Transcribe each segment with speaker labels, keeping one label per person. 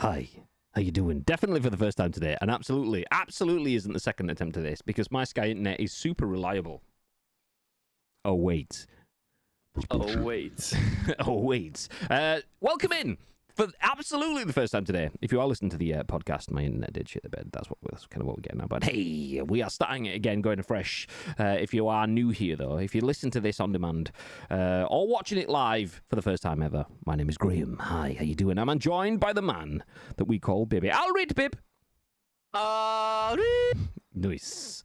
Speaker 1: Hi, how you doing? Definitely for the first time today, and absolutely isn't the second attempt to this, because my Sky internet is super reliable. Oh, wait.
Speaker 2: Oh, wait.
Speaker 1: Oh, wait. Welcome in for absolutely the first time today. If you are listening to the podcast, my internet did shit the bed. That's kind of what we're getting at. But hey, we are starting it again, going afresh. If you are new here, though, if you listen to this on demand or watching it live for the first time ever, my name is Graham. Hi, how you doing? I'm joined by the man that we call Bibby. I'll read Bib. Nice.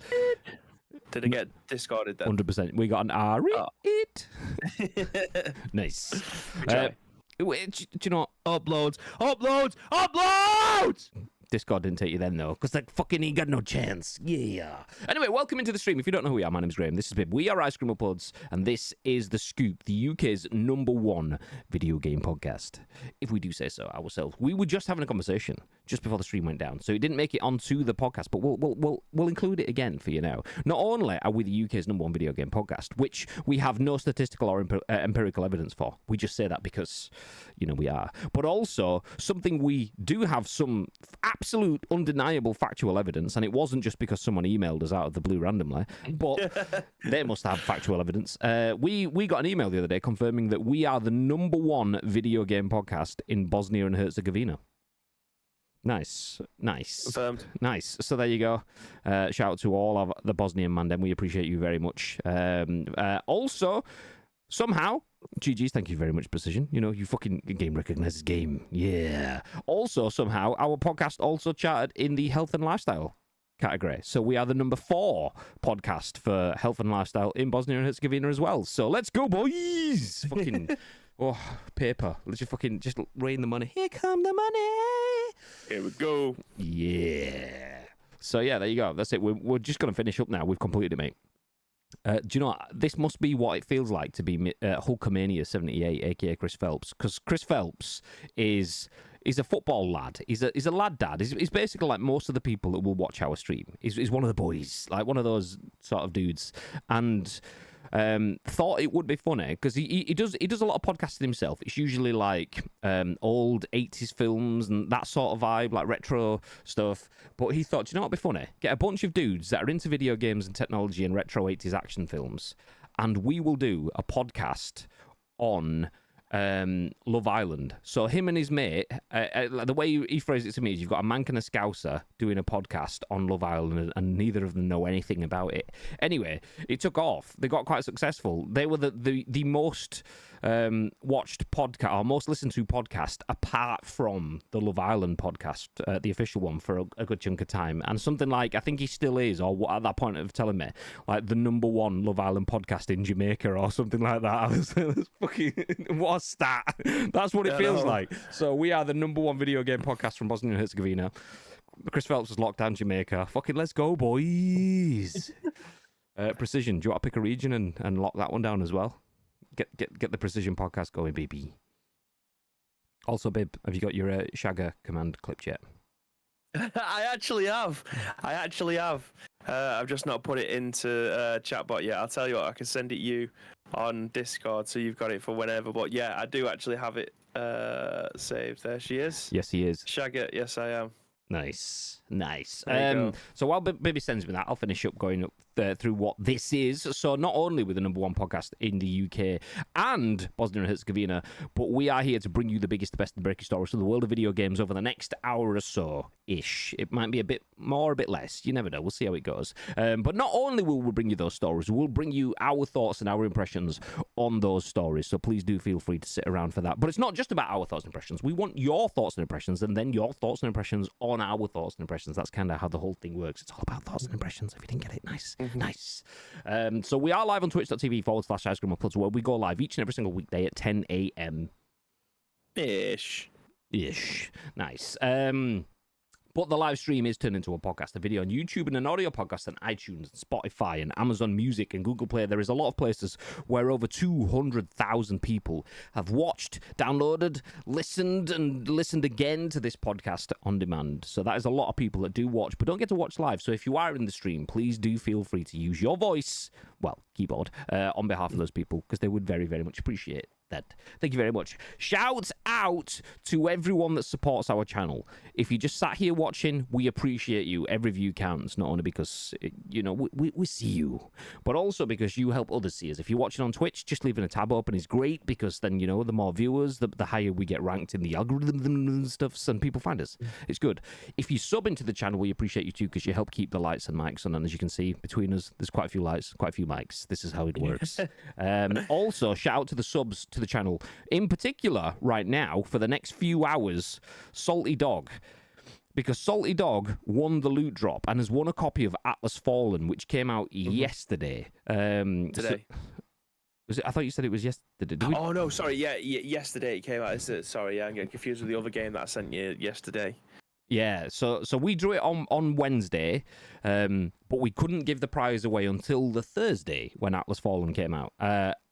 Speaker 2: Did it get discarded then?
Speaker 1: 100%. We got an R. It. Nice. Do you know what? Uploads! Discord didn't take you then, though, because they fucking ain't got no chance. Yeah. Anyway, welcome into the stream. If you don't know who we are, my name's Graham. This is Bib. We are Ice Cream Uploads, and this is The Scoop, the UK's #1 video game podcast. If we do say so ourselves. We were just having a conversation just before the stream went down, so it didn't make it onto the podcast, but we'll include it again for you now. Not only are we the UK's #1 video game podcast, which we have no statistical or empirical evidence for. We just say that because, you know, we are. But also, something we do have some absolute undeniable factual evidence, and it wasn't just because someone emailed us out of the blue randomly, but they must have factual evidence. We got an email the other day confirming that we are the #1 video game podcast in Bosnia and Herzegovina. Nice.
Speaker 2: Confirmed.
Speaker 1: Nice. So there you go. Shout out to all of the Bosnian Mandem. We appreciate you very much. Also, somehow, GG's, thank you very much, Precision. You know, you fucking game recognizes game. Yeah. Also, somehow, our podcast also charted in the health and lifestyle category. So we are the #4 podcast for health and lifestyle in Bosnia and Herzegovina as well. So let's go, boys. Fucking, paper. Let's just rain the money. Here come the money.
Speaker 2: Here we go.
Speaker 1: Yeah. So yeah, there you go. That's it. We're just going to finish up now. We've completed it, mate. Do you know what? This must be what it feels like to be Hulkamania 78, aka Chris Phelps, because Chris Phelps is a football lad. He's a lad dad. He's basically like most of the people that will watch our stream. He's one of the boys, like one of those sort of dudes, and thought it would be funny because he does a lot of podcasting himself. It's usually like old 80s films and that sort of vibe, like retro stuff. But he thought, you know what'd be funny? Get a bunch of dudes that are into video games and technology and retro 80s action films, and we will do a podcast on Love Island. So him and his mate, the way he phrased it to me is, you've got a mank and a scouser doing a podcast on Love Island, and neither of them know anything about it. Anyway, it took off. They got quite successful. They were the most watched podcast, or most listened to podcast, apart from the Love Island podcast, the official one, for a good chunk of time. And something like, I think he still is, or at that point of telling me, like the #1 Love Island podcast in Jamaica or something like that. That's fucking what a stat. That's what it feels like. So we are the #1 video game podcast from Bosnia and Herzegovina. Chris Phelps was locked down Jamaica. Fucking let's go, boys. Precision, do you want to pick a region and lock that one down as well? Get the Precision podcast going, baby. Also, Bib, have you got your Shagger command clipped yet?
Speaker 2: I actually have. I've just not put it into chatbot yet. I'll tell you what, I can send it you on Discord so you've got it for whenever. But yeah, I do actually have it saved. There she is.
Speaker 1: Yes, he is.
Speaker 2: Shagger, yes, I am.
Speaker 1: Nice. So while Bibby sends me that, I'll finish up going up through what this is. So not only with the #1 podcast in the UK and Bosnia and Herzegovina, but we are here to bring you the biggest, the best, and breaking stories from the world of video games over the next hour or so-ish. It might be a bit more, a bit less. You never know. We'll see how it goes. But not only will we bring you those stories, we'll bring you our thoughts and our impressions on those stories. So please do feel free to sit around for that. But it's not just about our thoughts and impressions. We want your thoughts and impressions, and then your thoughts and impressions on our thoughts and impressions. That's kind of how the whole thing works. It's all about thoughts and impressions. If you didn't get it, nice. So we are live on twitch.tv/Ice Cream Uploads, where we go live each and every single weekday at 10 a.m. Ish. Nice. But the live stream is turned into a podcast, a video on YouTube, and an audio podcast on iTunes, Spotify, and Amazon Music and Google Play. There is a lot of places where over 200,000 people have watched, downloaded, listened, and listened again to this podcast on demand. So that is a lot of people that do watch, but don't get to watch live. So if you are in the stream, please do feel free to use your voice, well, keyboard, on behalf of those people, because they would very, very much appreciate that. Thank you very much. Shout out to everyone that supports our channel. If you just sat here watching, we appreciate you. Every view counts, not only because, we see you, but also because you help others see us. If you're watching on Twitch, just leaving a tab open is great because then, the more viewers, the higher we get ranked in the algorithm and stuff, and people find us. It's good. If you sub into the channel, we appreciate you too because you help keep the lights and mics on. And as you can see, between us, there's quite a few lights, quite a few mics. This is how it works. Also, shout out to the subs to the channel. In particular, right now, for the next few hours, Salty Dog. Because Salty Dog won the loot drop and has won a copy of Atlas Fallen, which came out yesterday.
Speaker 2: Today.
Speaker 1: Was it? I thought you said it was yesterday.
Speaker 2: Oh, no, sorry. Yeah, yesterday it came out. Sorry, I'm getting confused with the other game that I sent you yesterday.
Speaker 1: Yeah, so we drew it on Wednesday, but we couldn't give the prize away until the Thursday when Atlas Fallen came out.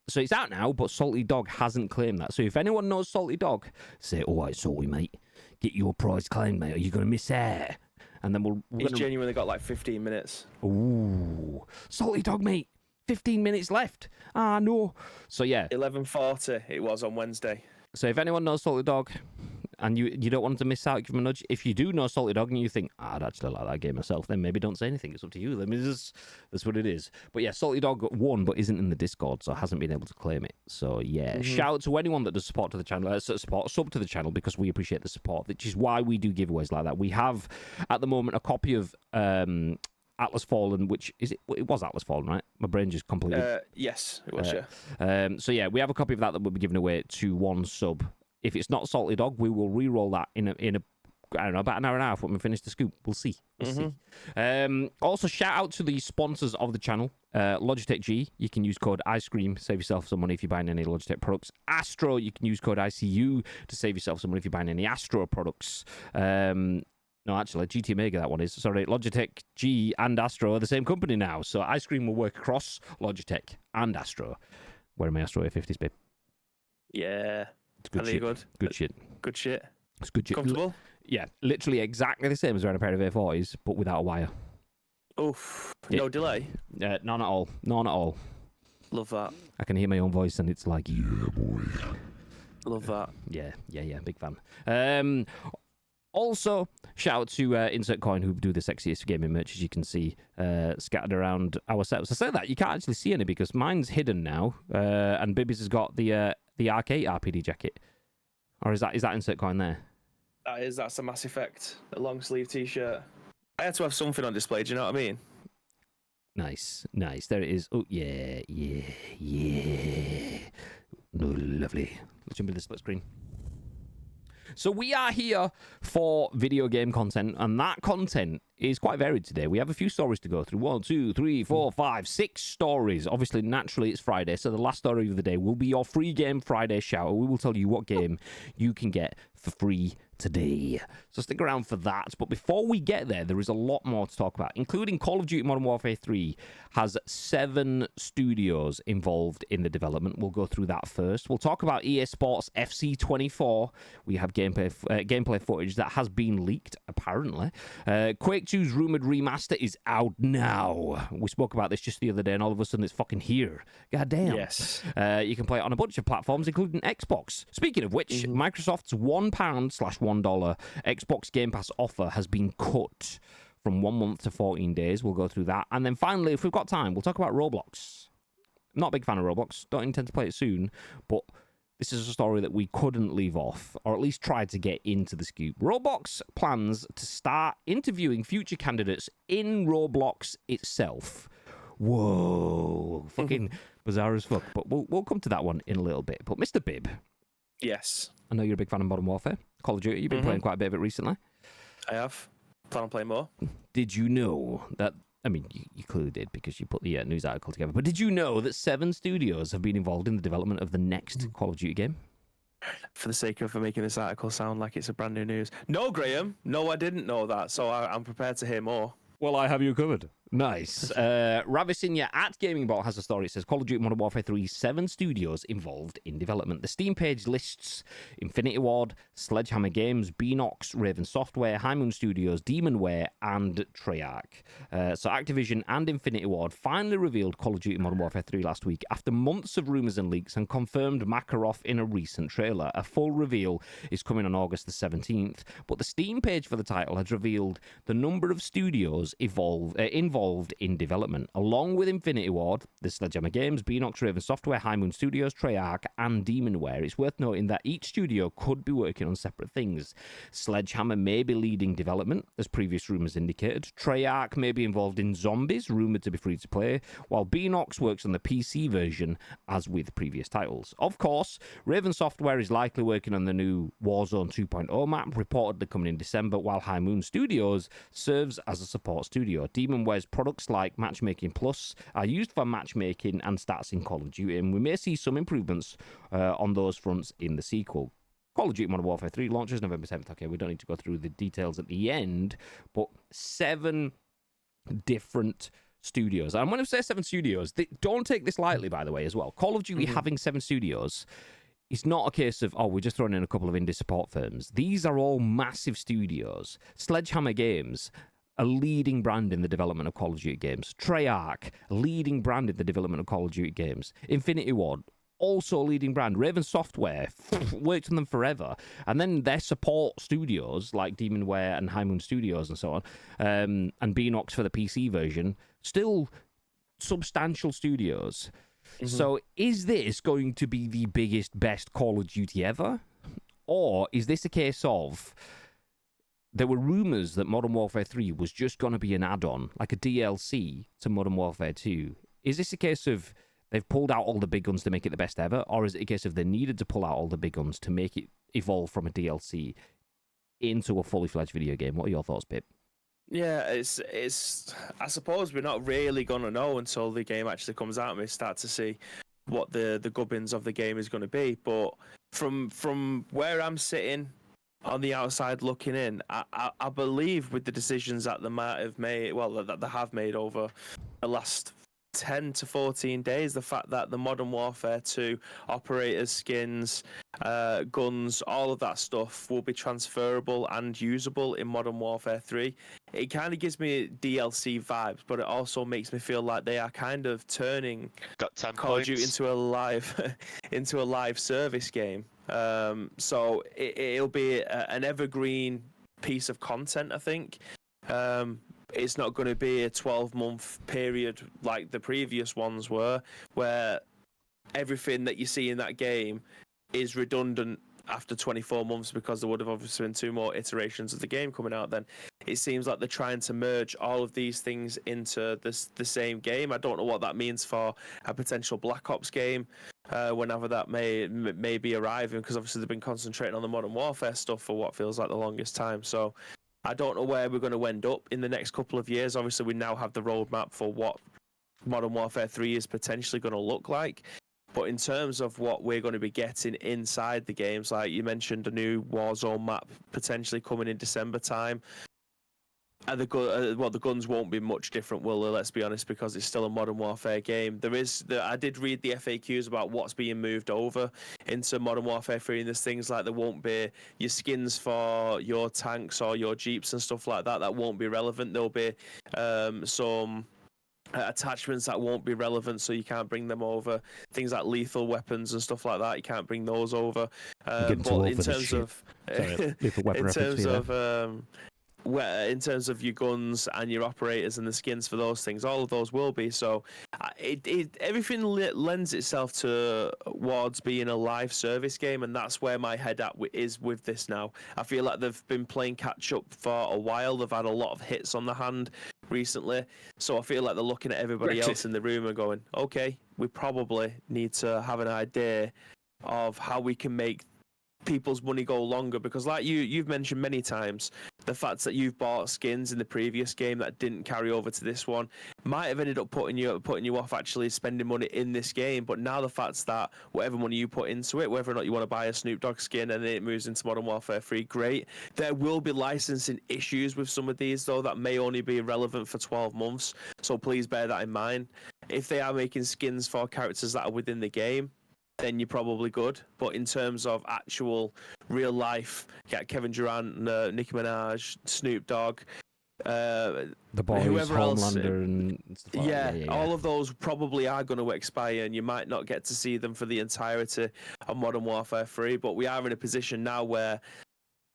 Speaker 1: So it's out now, but Salty Dog hasn't claimed that. So if anyone knows Salty Dog, say, "Oh, right, Salty, mate, get your prize claimed, mate, or you're going to miss out." And then
Speaker 2: He's genuinely got like 15 minutes.
Speaker 1: Ooh, Salty Dog, mate, 15 minutes left. Ah, no. So yeah.
Speaker 2: 11:40 it was on Wednesday.
Speaker 1: So if anyone knows Salty Dog, and you don't want to miss out, give him a nudge. If you do know Salty Dog and you think, I'd actually like that game myself, then maybe don't say anything. It's up to you. That's what it is. But yeah, Salty Dog won, but isn't in the Discord, so hasn't been able to claim it. So yeah, shout out to anyone that does support to the channel, sub to the channel, because we appreciate the support, which is why we do giveaways like that. We have, at the moment, a copy of Atlas Fallen, which is it was Atlas Fallen, right? My brain just completely...
Speaker 2: Yes, it was, yeah.
Speaker 1: So yeah, we have a copy of that we'll be giving away to one sub. If it's not Salty Dog, we will re-roll that in a I don't know, about an hour and a half when we finish the scoop. We'll see. Also, shout out to the sponsors of the channel. Logitech G, you can use code IceCream, save yourself some money if you're buying any Logitech products. Astro, you can use code ICU to save yourself some money if you're buying any Astro products. No, actually, GT Omega, that one is. Sorry, Logitech G and Astro are the same company now. So Ice Cream will work across Logitech and Astro. Wearing my Astro A50s, babe.
Speaker 2: Yeah.
Speaker 1: It's good shit. Good shit.
Speaker 2: Good shit.
Speaker 1: It's good shit.
Speaker 2: Comfortable?
Speaker 1: Yeah, literally exactly the same as wearing a pair of A40s, but without a wire.
Speaker 2: Oof. No delay?
Speaker 1: None at all. None at all.
Speaker 2: Love that.
Speaker 1: I can hear my own voice and it's like, yeah, boy.
Speaker 2: Love that.
Speaker 1: Yeah. Big fan. Also, shout out to Insert Coin, who do the sexiest gaming merch, as you can see, scattered around our setups. I say that, you can't actually see any because mine's hidden now, and Bibby's has got the Arcade RPD jacket. Or is that Insert Coin there?
Speaker 2: That's a Mass Effect, a long sleeve t-shirt. I had to have something on display, do you know what I mean?
Speaker 1: Nice. There it is. Oh, yeah. No, lovely. Let's jump into the split screen. So we are here for video game content, and that content is quite varied today. We have a few stories to go through. 1, 2, 3, 4, 5, 6 stories. Obviously, naturally, it's Friday, so the last story of the day will be your free game Friday shout. We will tell you what game you can get for free today. So stick around for that. But before we get there is a lot more to talk about, including Call of Duty Modern Warfare 3 has 7 studios involved in the development. We'll go through that first. We'll talk about EA Sports FC24. We have gameplay footage that has been leaked, apparently. Quake 2's rumoured remaster is out now. We spoke about this just the other day, and all of a sudden it's fucking here. God damn.
Speaker 2: Yes.
Speaker 1: You can play it on a bunch of platforms, including Xbox. Speaking of which, Microsoft's £1/$1 Xbox Game Pass offer has been cut from 1 month to 14 days. We'll go through that. And then finally, if we've got time, we'll talk about Roblox. Not a big fan of Roblox. Don't intend to play it soon, but this is a story that we couldn't leave off, or at least try to get into the scoop. Roblox plans to start interviewing future candidates in Roblox itself. Whoa. Fucking bizarre as fuck. But we'll come to that one in a little bit. But Mr. Bibb.
Speaker 2: Yes.
Speaker 1: I know you're a big fan of Modern Warfare. Call of Duty, you've been playing quite a bit of it recently.
Speaker 2: I have. Plan on playing more.
Speaker 1: Did you know that... I mean, you clearly did because you put the news article together. But did you know that 7 studios have been involved in the development of the next Call of Duty game?
Speaker 2: For the sake of making this article sound like it's a brand new news. No, Graham. No, I didn't know that. So I'm prepared to hear more.
Speaker 1: Well, I have you covered. Nice. Ravi Sinha at GamingBot has a story. It says Call of Duty Modern Warfare 3, 7 studios involved in development. The Steam page lists Infinity Ward, Sledgehammer Games, Beanox, Raven Software, High Moon Studios, Demonware, and Treyarch. So Activision and Infinity Ward finally revealed Call of Duty Modern Warfare 3 last week after months of rumours and leaks, and confirmed Makarov in a recent trailer. A full reveal is coming on August the 17th, but the Steam page for the title has revealed the number of studios involved in development. Along with Infinity Ward, the Sledgehammer Games, Beanox, Raven Software, High Moon Studios, Treyarch, and Demonware. It's worth noting that each studio could be working on separate things. Sledgehammer may be leading development, as previous rumours indicated. Treyarch may be involved in Zombies, rumoured to be free to play, while Beanox works on the PC version, as with previous titles. Of course, Raven Software is likely working on the new Warzone 2.0 map, reportedly coming in December, while High Moon Studios serves as a support studio. Demonware's products like Matchmaking Plus are used for matchmaking and stats in Call of Duty, and we may see some improvements on those fronts in the sequel. Call of Duty Modern Warfare 3 launches November 7th. Okay, we don't need to go through the details at the end, but 7 different studios. And when I say 7 studios, don't take this lightly, by the way, as well. Call of Duty having 7 studios, it's not a case of, we're just throwing in a couple of indie support firms. These are all massive studios. Sledgehammer Games, a leading brand in the development of Call of Duty games. Treyarch, a leading brand in the development of Call of Duty games. Infinity Ward, also a leading brand. Raven Software, worked on them forever. And then their support studios, like Demonware and High Moon Studios and so on, and Beanox for the PC version, still substantial studios. So is this going to be the biggest, best Call of Duty ever? Or is this a case of... There were rumours that Modern Warfare 3 was just going to be an add-on, like a DLC to Modern Warfare 2. Is this a case of they've pulled out all the big guns to make it the best ever, or is it a case of they needed to pull out all the big guns to make it evolve from a DLC into a fully fledged video game? What are your thoughts, Pip?
Speaker 2: Yeah, it's. I suppose we're not really gonna know until the game actually comes out and we start to see what the gubbins of the game is going to be. But from where I'm sitting on the outside looking in, I believe with the decisions that they might have made, that they have made over the last 10 to 14 days, the fact that the Modern Warfare 2 operators, skins, guns, all of that stuff will be transferable and usable in Modern Warfare 3. It kind of gives me DLC vibes, but it also makes me feel like they are kind of turning Call of Duty into a live service game. So it'll be an evergreen piece of content, I think. It's not going to be a 12-month period like the previous ones were, where everything that you see in that game is redundant after 24 months because there would have obviously been 2 more iterations of the game coming out then. It seems like they're trying to merge all of these things into the same game. I don't know what that means for a potential Black Ops game whenever that may be arriving, because obviously they've been concentrating on the Modern Warfare stuff for what feels like the longest time. So I don't know where we're going to end up in the next couple of years. Obviously, we now have the roadmap for what Modern Warfare 3 is potentially going to look like. But in terms of what we're going to be getting inside the games, like you mentioned, a new Warzone map potentially coming in December time. And the guns won't be much different, will they? Let's be honest, because it's still a Modern Warfare game. I did read the FAQs about what's being moved over into Modern Warfare 3, and there's things like there won't be your skins for your tanks or your jeeps and stuff like that. That won't be relevant. There'll be some attachments that won't be relevant, so you can't bring them over. Things like lethal weapons and stuff like that, you can't bring those over. But in terms of
Speaker 1: lethal weapon
Speaker 2: in terms of your guns and your operators and the skins for those things, all of those will be. So everything lends itself towards being a live service game, and that's where my head is with this now. I feel like they've been playing catch up for a while. They've had a lot of hits on the hand recently, so I feel like they're looking at everybody else in the room and going, okay, we probably need to have an idea of how we can make people's money go longer, because like you've mentioned many times, the fact that you've bought skins in the previous game that didn't carry over to this one might have ended up putting you off actually spending money in this game. But now the fact that whatever money you put into it, whether or not you want to buy a Snoop Dogg skin and then it moves into Modern Warfare 3, great. There will be licensing issues with some of these though that may only be relevant for 12 months, so please bear that in mind. If they are making skins for characters that are within the game, then you're probably good. But in terms of actual real life, get Kevin Durant, Nicki Minaj, Snoop Dogg,
Speaker 1: The Boys,
Speaker 2: whoever else,
Speaker 1: Homelander, and stuff like that. Yeah,
Speaker 2: all of those probably are going to expire, and you might not get to see them for the entirety of Modern Warfare 3. But we are in a position now where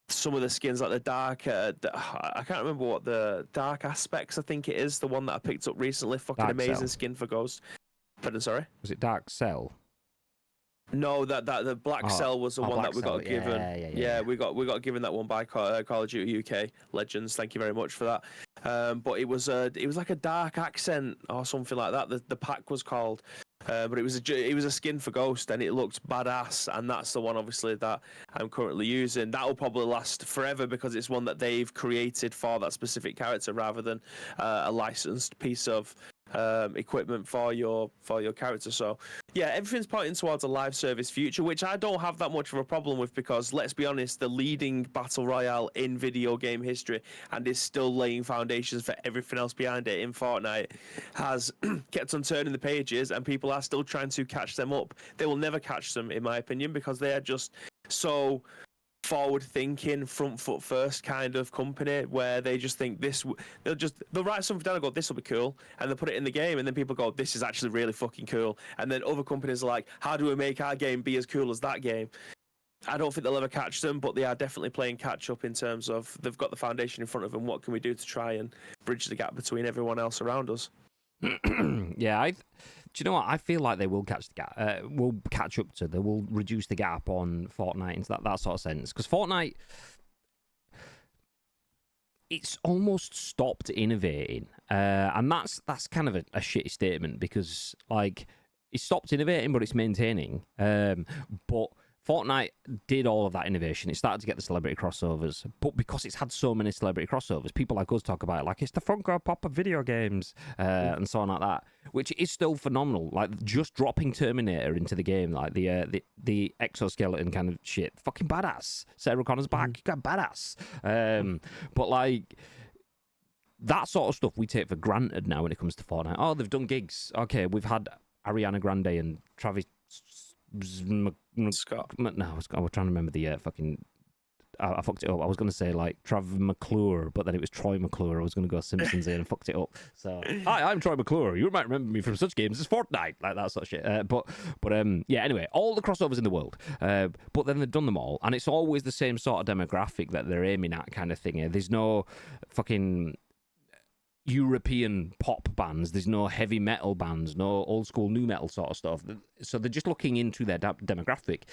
Speaker 2: some of the skins, like the dark, I can't remember what the Dark Aspects, I think it is, the one that I picked up recently. Fucking
Speaker 1: Dark
Speaker 2: amazing
Speaker 1: Cell.
Speaker 2: skin for Ghost. Pardon, sorry?
Speaker 1: Was it Dark Cell?
Speaker 2: No, that the Black Cell was the one
Speaker 1: Black
Speaker 2: that we got
Speaker 1: Cell.
Speaker 2: given.
Speaker 1: Yeah.
Speaker 2: We got given that one by Call of Duty UK Legends. Thank you very much for that. But it was like a dark accent or something like that. The pack was called. But it was a skin for Ghost, and it looked badass, and that's the one obviously that I'm currently using. That will probably last forever because it's one that they've created for that specific character rather than a licensed piece of equipment for your character. So yeah, everything's pointing towards a live service future, which I don't have that much of a problem with, because let's be honest, the leading battle royale in video game history, and is still laying foundations for everything else behind it in Fortnite, has kept on turning the pages, and people are still trying to catch them up. They will never catch them, in my opinion, because they are just so forward-thinking, front foot first kind of company, where they just think they'll write something down and go, this will be cool, and they'll put it in the game, and then people go, this is actually really fucking cool, and then other companies are like, how do we make our game be as cool as that game? I don't think they'll ever catch them, but they are definitely playing catch up in terms of they've got the foundation in front of them. What can we do to try and bridge the gap between everyone else around us?
Speaker 1: Yeah, do you know what? I feel like they will catch the gap. Will catch up to. They will reduce the gap on Fortnite into that sort of sense. Because Fortnite, it's almost stopped innovating, and that's kind of a shitty statement, because like it's stopped innovating, but it's maintaining. But Fortnite did all of that innovation. It started to get the celebrity crossovers, but because it's had so many celebrity crossovers, people like us talk about it like it's the Funko Pop of video games, and so on like that, which is still phenomenal. Like just dropping Terminator into the game, like the exoskeleton kind of shit, fucking badass. Sarah Connor's back, you got badass. But like that sort of stuff we take for granted now when it comes to Fortnite. Oh, they've done gigs. Okay, we've had Ariana Grande and Travis
Speaker 2: Scott.
Speaker 1: No, I was trying to remember the fucking. I fucked it up. I was going to say like Trav McClure, but then it was Troy McClure. I was going to go Simpsons in and fucked it up. So hi, I'm Troy McClure. You might remember me from such games as Fortnite, like that sort of shit. But yeah. Anyway, all the crossovers in the world. But then they've done them all, and it's always the same sort of demographic that they're aiming at, kind of thing. There's no fucking European pop bands, there's no heavy metal bands, no old school new metal sort of stuff, so they're just looking into their demographic.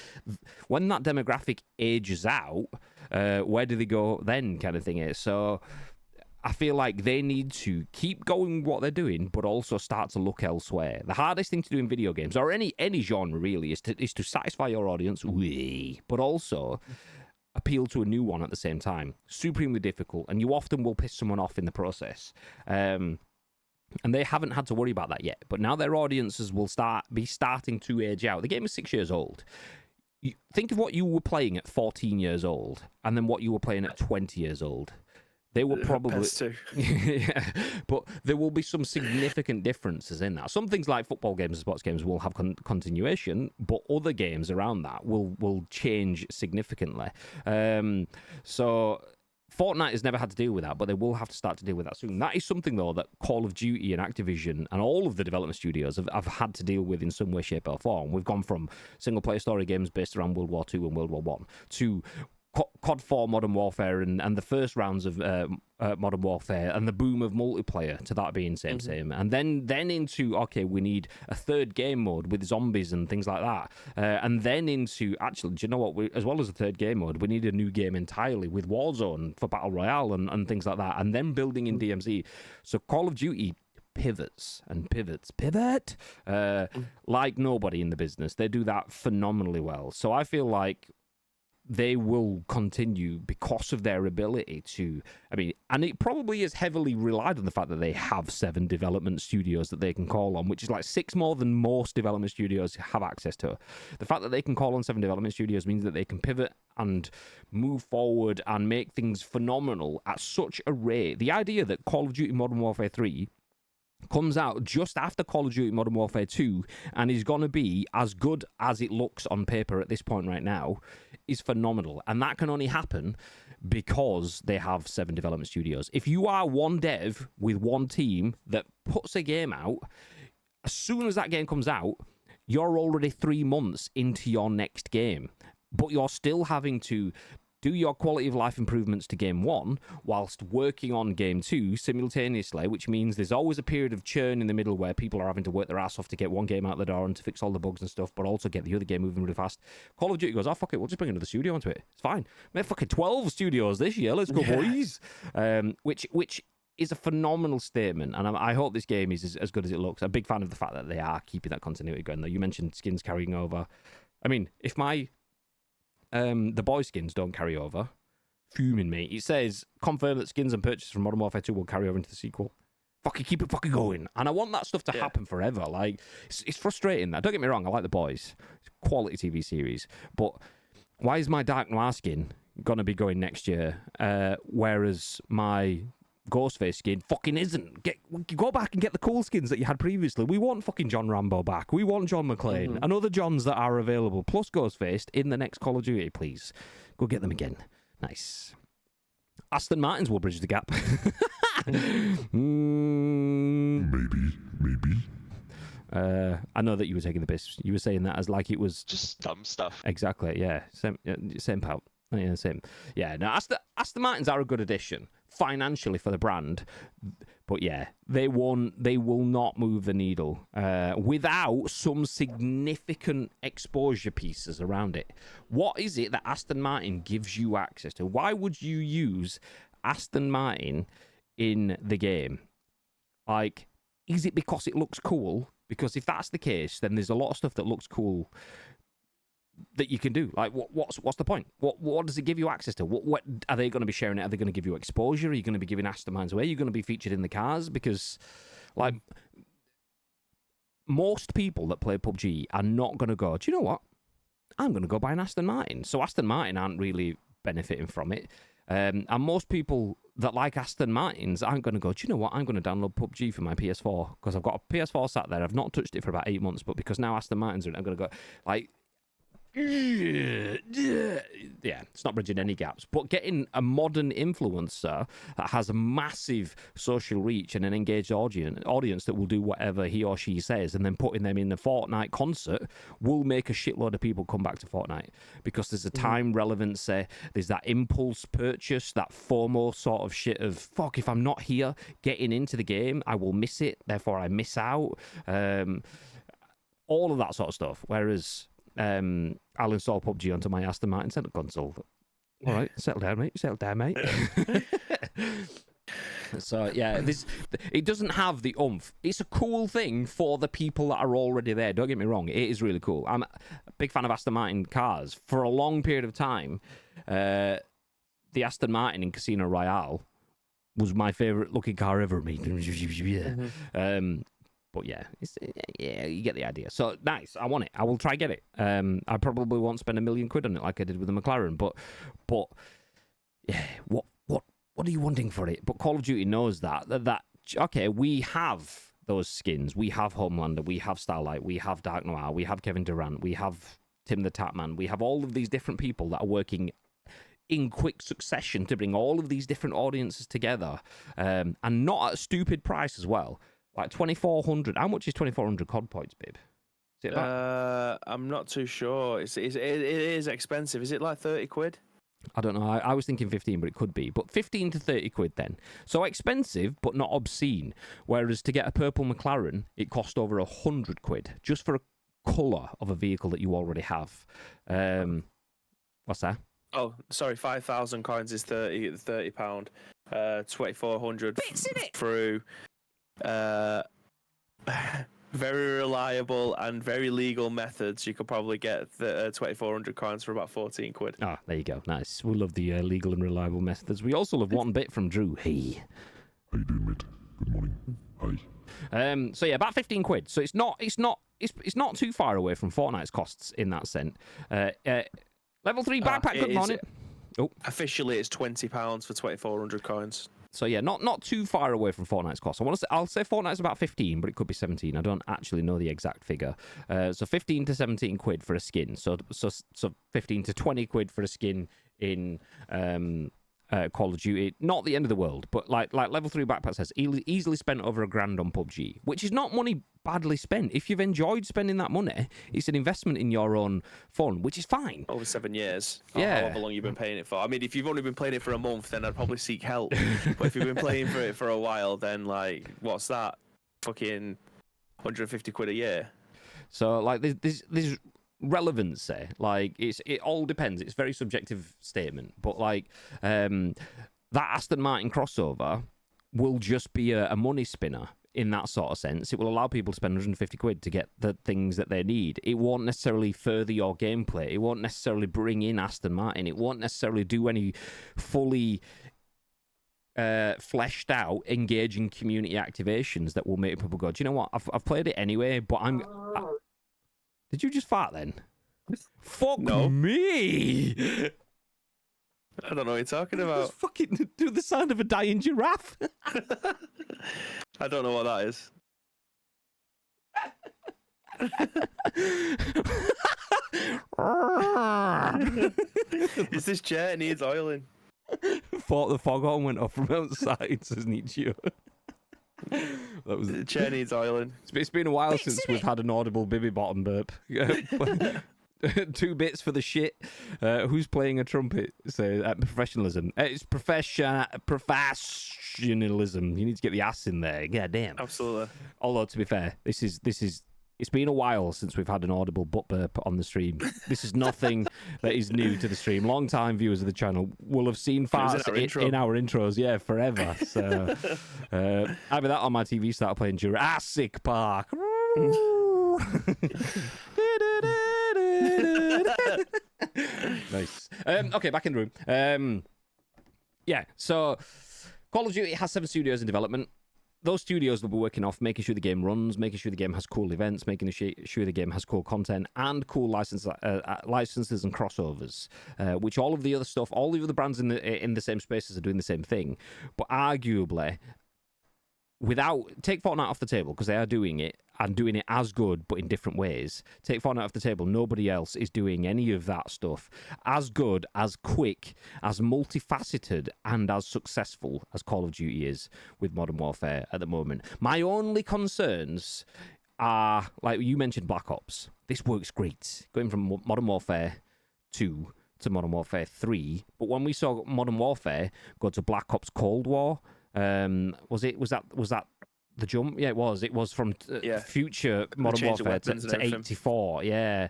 Speaker 1: When that demographic ages out, where do they go then, kind of thing is. So I feel like they need to keep going what they're doing, but also start to look elsewhere. The hardest thing to do in video games, or any genre really, is to satisfy your audience, but also appeal to a new one at the same time. Supremely difficult, and you often will piss someone off in the process. And they haven't had to worry about that yet. But now their audiences will be starting to age out. The game is 6 years old. Think of what you were playing at 14 years old, and then what you were playing at 20 years old. They will probably, yeah, but there will be some significant differences in that. Some things like football games and sports games will have continuation, but other games around that will change significantly. So Fortnite has never had to deal with that, but they will have to start to deal with that soon. That is something, though, that Call of Duty and Activision and all of the development studios have had to deal with in some way, shape, or form. We've gone from single-player story games based around World War II and World War One to COD 4 Modern Warfare and the first rounds of Modern Warfare and the boom of multiplayer to that being same. And then into, okay, we need a third game mode with zombies and things like that. And then into, actually, do you know what? As well as a third game mode, we need a new game entirely with Warzone for Battle Royale and things like that. And then building in DMZ. So Call of Duty pivots like nobody in the business. They do that phenomenally well. So I feel like they will continue because of their ability to, I mean, and it probably is heavily relied on the fact that they have 7 development studios that they can call on, which is like 6 more than most development studios have access to. The fact that they can call on 7 development studios means that they can pivot and move forward and make things phenomenal at such a rate. The idea that Call of Duty Modern Warfare 3 comes out just after Call of Duty Modern Warfare 2 and is going to be as good as it looks on paper at this point right now is phenomenal. And that can only happen because they have 7 development studios. If you are one dev with one team that puts a game out, as soon as that game comes out, you're already 3 months into your next game. But you're still having to do your quality of life improvements to game 1 whilst working on game 2 simultaneously, which means there's always a period of churn in the middle where people are having to work their ass off to get one game out the door and to fix all the bugs and stuff, but also get the other game moving really fast. Call of Duty goes, oh, fuck it, we'll just bring another studio into it. It's fine. We have fucking 12 studios this year. Let's go, boys. Which is a phenomenal statement, and I hope this game is as good as it looks. I'm a big fan of the fact that they are keeping that continuity going, though. You mentioned skins carrying over. I mean, if my the boy skins don't carry over, fuming me. It says, confirm that skins and purchases from Modern Warfare 2 will carry over into the sequel. Fucking keep it fucking going. And I want that stuff to happen forever. Like, it's frustrating. Don't get me wrong, I like The Boys. It's a quality TV series. But why is my Dark Noir skin going to be going next year, whereas my Ghostface skin fucking isn't? Go back and get the cool skins that you had previously. We want fucking John Rambo back. We want John McClane and other Johns that are available, plus Ghostface in the next Call of Duty, please. Go get them again. Nice. Aston Martins will bridge the gap.
Speaker 3: Maybe.
Speaker 1: I know that you were taking the piss. You were saying that as like it was
Speaker 4: just dumb stuff.
Speaker 1: Exactly. Yeah. Same pal. Yeah, same. Yeah. No, Aston Martins are a good addition financially for the brand, but yeah, they will not move the needle without some significant exposure pieces around it. What is it that Aston Martin gives you access to? Why would you use Aston Martin in the game? Like, is it because it looks cool? Because if that's the case, then there's a lot of stuff that looks cool that you can do. Like, what's the point? What does it give you access to? What are they going to be sharing it? Are they going to give you exposure? Are you going to be giving Aston Martins away? Are you going to be featured in the cars? Because, like, most people that play PUBG are not going to go, do you know what? I'm going to go buy an Aston Martin. So Aston Martin aren't really benefiting from it. And most people that like Aston Martins aren't going to go, do you know what? I'm going to download PUBG for my PS4 because I've got a PS4 sat there. I've not touched it for about 8 months, but because now Aston Martins are in, I'm going to go, like, yeah, it's not bridging any gaps. But getting a modern influencer that has a massive social reach and an engaged audience that will do whatever he or she says, and then putting them in a Fortnite concert will make a shitload of people come back to Fortnite because there's a time relevancy, there's that impulse purchase, that FOMO sort of shit of, fuck, if I'm not here getting into the game, I will miss it, therefore I miss out. All of that sort of stuff. Whereas I'll install PUBG onto my Aston Martin Centre console. All right, settle down, mate. So yeah, it doesn't have the oomph. It's a cool thing for the people that are already there. Don't get me wrong, it is really cool. I'm a big fan of Aston Martin cars. For a long period of time, the Aston Martin in Casino Royale was my favourite looking car ever, mate. But yeah, you get the idea. So nice, I want it. I will try get it. I probably won't spend £1 million on it like I did with the McLaren. But yeah, what are you wanting for it? But Call of Duty knows that okay, we have those skins. We have Homelander. We have Starlight. We have Dark Noir. We have Kevin Durant. We have Tim the Tatman. We have all of these different people that are working in quick succession to bring all of these different audiences together, and not at a stupid price as well. Like 2,400. How much is 2,400 COD points, babe? Is it that?
Speaker 2: I'm not too sure. It is expensive. Is it like 30 quid?
Speaker 1: I don't know. I was thinking 15, but it could be. But 15 to 30 quid then. So expensive, but not obscene. Whereas to get a purple McLaren, it cost over 100 quid just for a colour of a vehicle that you already have. What's that?
Speaker 2: Oh, sorry. 5,000 coins is £30. 2,400 through. very reliable and very legal methods, you could probably get the 2,400 coins for about 14 quid.
Speaker 1: Ah, there you go. Nice. We love the legal and reliable methods. We also love one bit from Drew. Hey.
Speaker 3: How you doing, mate? Good morning. Hi.
Speaker 1: So yeah, about 15 quid. So it's not too far away from Fortnite's costs in that sense. Level 3 backpack. Good morning.
Speaker 2: Officially, it's £20 for 2,400 coins.
Speaker 1: So yeah, not too far away from Fortnite's cost. I'll say Fortnite's about 15, but it could be 17. I don't actually know the exact figure. So 15 to 17 quid for a skin. So 15 to 20 quid for a skin in Call of Duty. Not the end of the world, but like level 3 backpack says, easily spent over $1,000 on PUBG, which is not money badly spent. If you've enjoyed spending that money, it's an investment in your own fun, which is fine.
Speaker 2: Over 7 years.
Speaker 1: Yeah.
Speaker 2: However long you've been paying it for. I mean, if you've only been playing it for a month, then I'd probably seek help. But if you've been playing for it for a while, then like, what's that? Fucking 150 quid a year.
Speaker 1: So like, there's relevancy. Like, it all depends. It's a very subjective statement, but like, that Aston Martin crossover will just be a money spinner. In that sort of sense, it will allow people to spend 150 quid to get the things that they need. It won't necessarily further your gameplay. It won't necessarily bring in Aston Martin. It won't necessarily do any fully fleshed out, engaging community activations that will make people go, do you know what? I've played it anyway, but Did you just fart then? Fuck me!
Speaker 2: I don't know what you're talking about.
Speaker 1: Just fucking do the sound of a dying giraffe.
Speaker 2: I don't know what that is. Is this chair needs oiling?
Speaker 1: Thought the foghorn went off from outside, says Nietzsche.
Speaker 2: The chair needs oiling.
Speaker 1: It's been a while since we've had an audible Bibby Bottom burp. 2 bits for the shit. Who's playing a trumpet? So professionalism. It's professionalism. You need to get the ass in there. God damn.
Speaker 2: Absolutely.
Speaker 1: Although to be fair, this is. It's been a while since we've had an audible butt burp on the stream. This is nothing that is new to the stream. Long-time viewers of the channel will have seen farts in our intros, yeah, forever. So either that or my TV started playing Jurassic Park. Nice. Okay, back in the room. Yeah, so Call of Duty has 7 studios in development. Those studios will be working off making sure the game runs, making sure the game has cool events, making sure the game has cool content and cool licenses and crossovers. Which all of the other stuff, all the other brands in the same spaces are doing the same thing. But arguably, take Fortnite off the table, because they are doing it and doing it as good but in different ways. Take Fortnite off the table, nobody else is doing any of that stuff as good, as quick, as multifaceted and as successful as Call of Duty is with Modern Warfare at the moment. My only concerns are, like you mentioned, Black Ops. This works great, going from Modern Warfare 2 to Modern Warfare 3, but when we saw Modern Warfare go to Black Ops Cold War, was that the jump? Yeah, it was. It was from future Modern Warfare to 84. Yeah.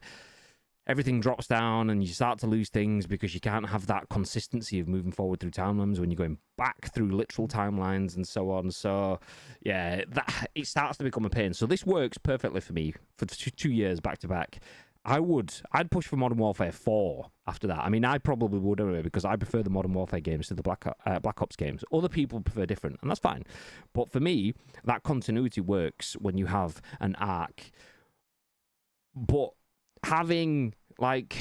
Speaker 1: Everything drops down and you start to lose things because you can't have that consistency of moving forward through timelines when you're going back through literal timelines and so on. So, yeah, it starts to become a pain. So this works perfectly for me for 2 years back to back. I'd push for Modern Warfare 4 after that. I mean, I probably would anyway, because I prefer the Modern Warfare games to the Black Ops games. Other people prefer different, and that's fine. But for me, that continuity works when you have an arc. But having, like,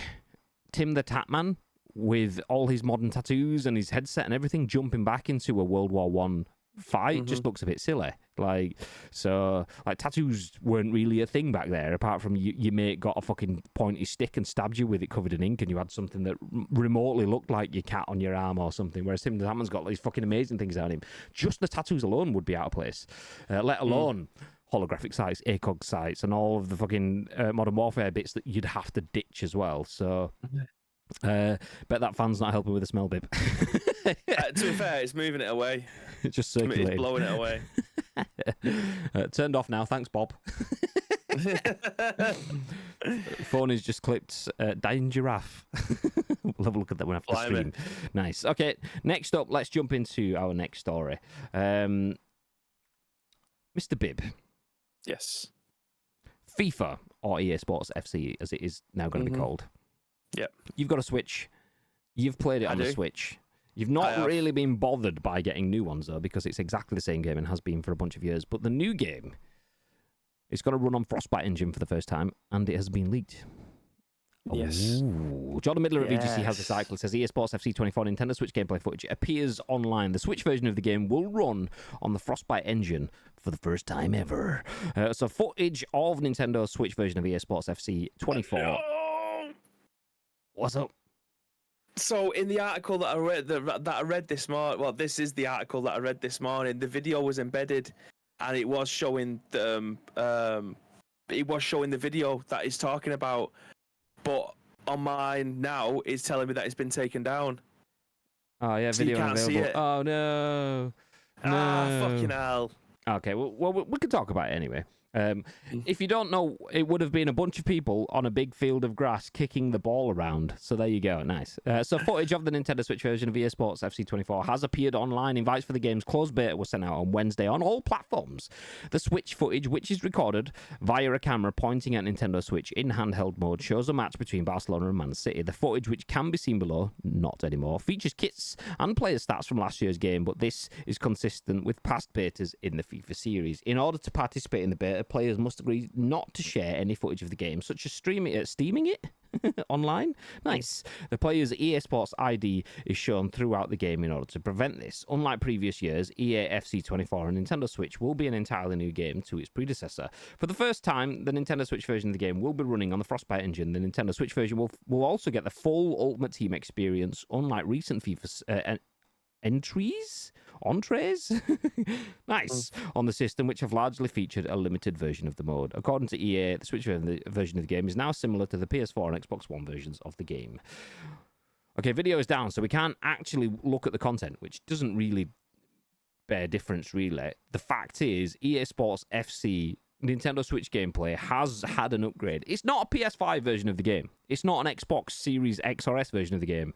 Speaker 1: Tim the Tatman with all his modern tattoos and his headset and everything jumping back into a World War One fight just looks a bit silly. Like, tattoos weren't really a thing back there, apart from your mate got a fucking pointy stick and stabbed you with it covered in ink, and you had something that remotely looked like your cat on your arm or something, whereas Tim the Tatman's got these fucking amazing things on him. Just the tattoos alone would be out of place, let alone holographic sights, ACOG sights, and all of the fucking Modern Warfare bits that you'd have to ditch as well. So bet that fan's not helping with the smell bib.
Speaker 2: To be fair, it's moving it away.
Speaker 1: It's just circulating.
Speaker 2: It's blowing it away.
Speaker 1: Turned off now. Thanks, Bob. Phone is just clipped dying giraffe. We'll have a look at that one after the stream. Nice. Okay, next up, let's jump into our next story. Mr. Bibb.
Speaker 2: Yes.
Speaker 1: FIFA, or EA Sports FC, as it is now going to be called.
Speaker 2: Yep.
Speaker 1: You've got a Switch. You've played it on the Switch. You've not really been bothered by getting new ones, though, because it's exactly the same game and has been for a bunch of years. But the new game is going to run on Frostbite Engine for the first time, and it has been leaked.
Speaker 2: Yes.
Speaker 1: Ooh. Jordan Midler at VGC has the cycle. Says EA Sports FC 24 Nintendo Switch gameplay footage appears online. The Switch version of the game will run on the Frostbite engine for the first time ever. So footage of Nintendo Switch version of EA Sports FC 24. What's up?
Speaker 2: So in the article that I read this morning, well, this is the article that I read this morning. The video was embedded, and it was showing the video that he's talking about. But on mine now, it's telling me that it's been taken down.
Speaker 1: Oh, yeah,
Speaker 2: So
Speaker 1: video
Speaker 2: you can't
Speaker 1: unavailable.
Speaker 2: see it.
Speaker 1: Oh, no.
Speaker 2: Fucking hell.
Speaker 1: Okay, well, we can talk about it anyway. If you don't know, it would have been a bunch of people on a big field of grass kicking the ball around. So there you go. Nice. So footage of the Nintendo Switch version of EA Sports FC 24 has appeared online. Invites for the game's closed beta was sent out on Wednesday on all platforms. The Switch footage, which is recorded via a camera pointing at Nintendo Switch in handheld mode, shows a match between Barcelona and Man City. The footage, which can be seen below, not anymore, features kits and player stats from last year's game, but this is consistent with past betas in the FIFA series. In order to participate in the beta, players must agree not to share any footage of the game, such as steaming it online. Nice. The player's EA Sports ID is shown throughout the game in order to prevent this. Unlike previous years, EA FC 24 and Nintendo Switch will be an entirely new game to its predecessor. For the first time, the Nintendo Switch version of the game will be running on the Frostbite engine. The Nintendo Switch version will also get the full Ultimate Team experience, unlike recent FIFA entrees nice on the system, which have largely featured a limited version of the mode. According to EA, the Switch version of the game is now similar to the PS4 and Xbox One versions of the game. Okay, video is down, so we can't actually look at the content, which doesn't really bear difference, really. The fact is, EA Sports FC Nintendo Switch gameplay has had an upgrade. It's not a PS5 version of the game. It's not an Xbox Series X or S version of the game.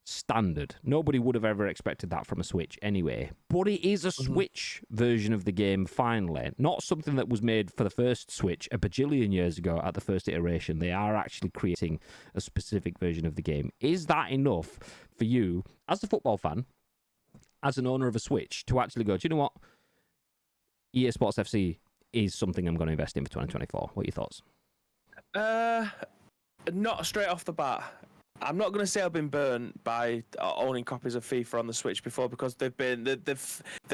Speaker 1: Standard. Nobody would have ever expected that from a Switch anyway. But it is a Switch version of the game finally. Not something that was made for the first Switch a bajillion years ago at the first iteration. They are actually creating a specific version of the game. Is that enough for you, as a football fan, as an owner of a Switch, to actually go, do you know what? EA Sports FC is something I'm going to invest in for 2024. What are your thoughts?
Speaker 2: Not straight off the bat. I'm not going to say I've been burnt by owning copies of FIFA on the Switch before, because they've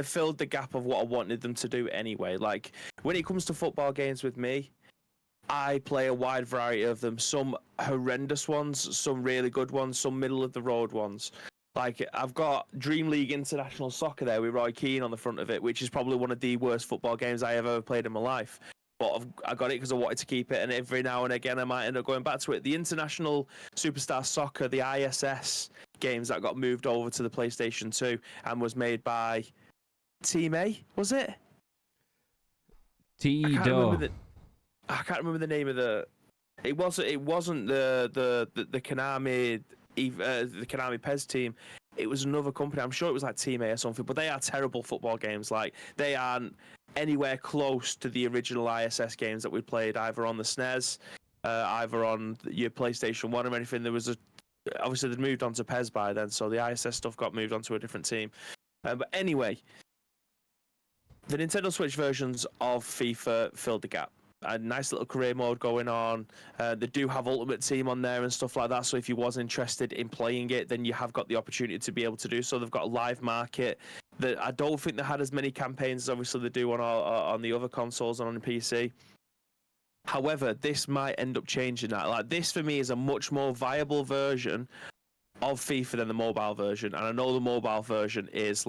Speaker 2: filled the gap of what I wanted them to do anyway. Like, when it comes to football games with me, I play a wide variety of them. Some horrendous ones, some really good ones, some middle of the road ones. Like, I've got Dream League International Soccer there with Roy Keane on the front of it, which is probably one of the worst football games I have ever played in my life. But I got it because I wanted to keep it, and every now and again I might end up going back to it. The International Superstar Soccer, the ISS games that got moved over to the PlayStation 2 and was made by Team A, was it? I can't remember the name of the. It wasn't the Konami the Konami PES team. It was another company. I'm sure it was like Team A or something. But they are terrible football games. Like, they aren't anywhere close to the original ISS games that we played, either on the SNES, either on your PlayStation 1 or anything. There was obviously they'd moved on to PES by then, so the ISS stuff got moved on to a different team. But anyway, the Nintendo Switch versions of FIFA filled the gap. A nice little career mode going on. They do have Ultimate Team on there and stuff like that. So if you was interested in playing it, then you have got the opportunity to be able to do so. They've got a live market. That I don't think they had as many campaigns as obviously they do on the other consoles and on the PC. However, this might end up changing that. Like, this for me is a much more viable version of FIFA than the mobile version. And I know the mobile version is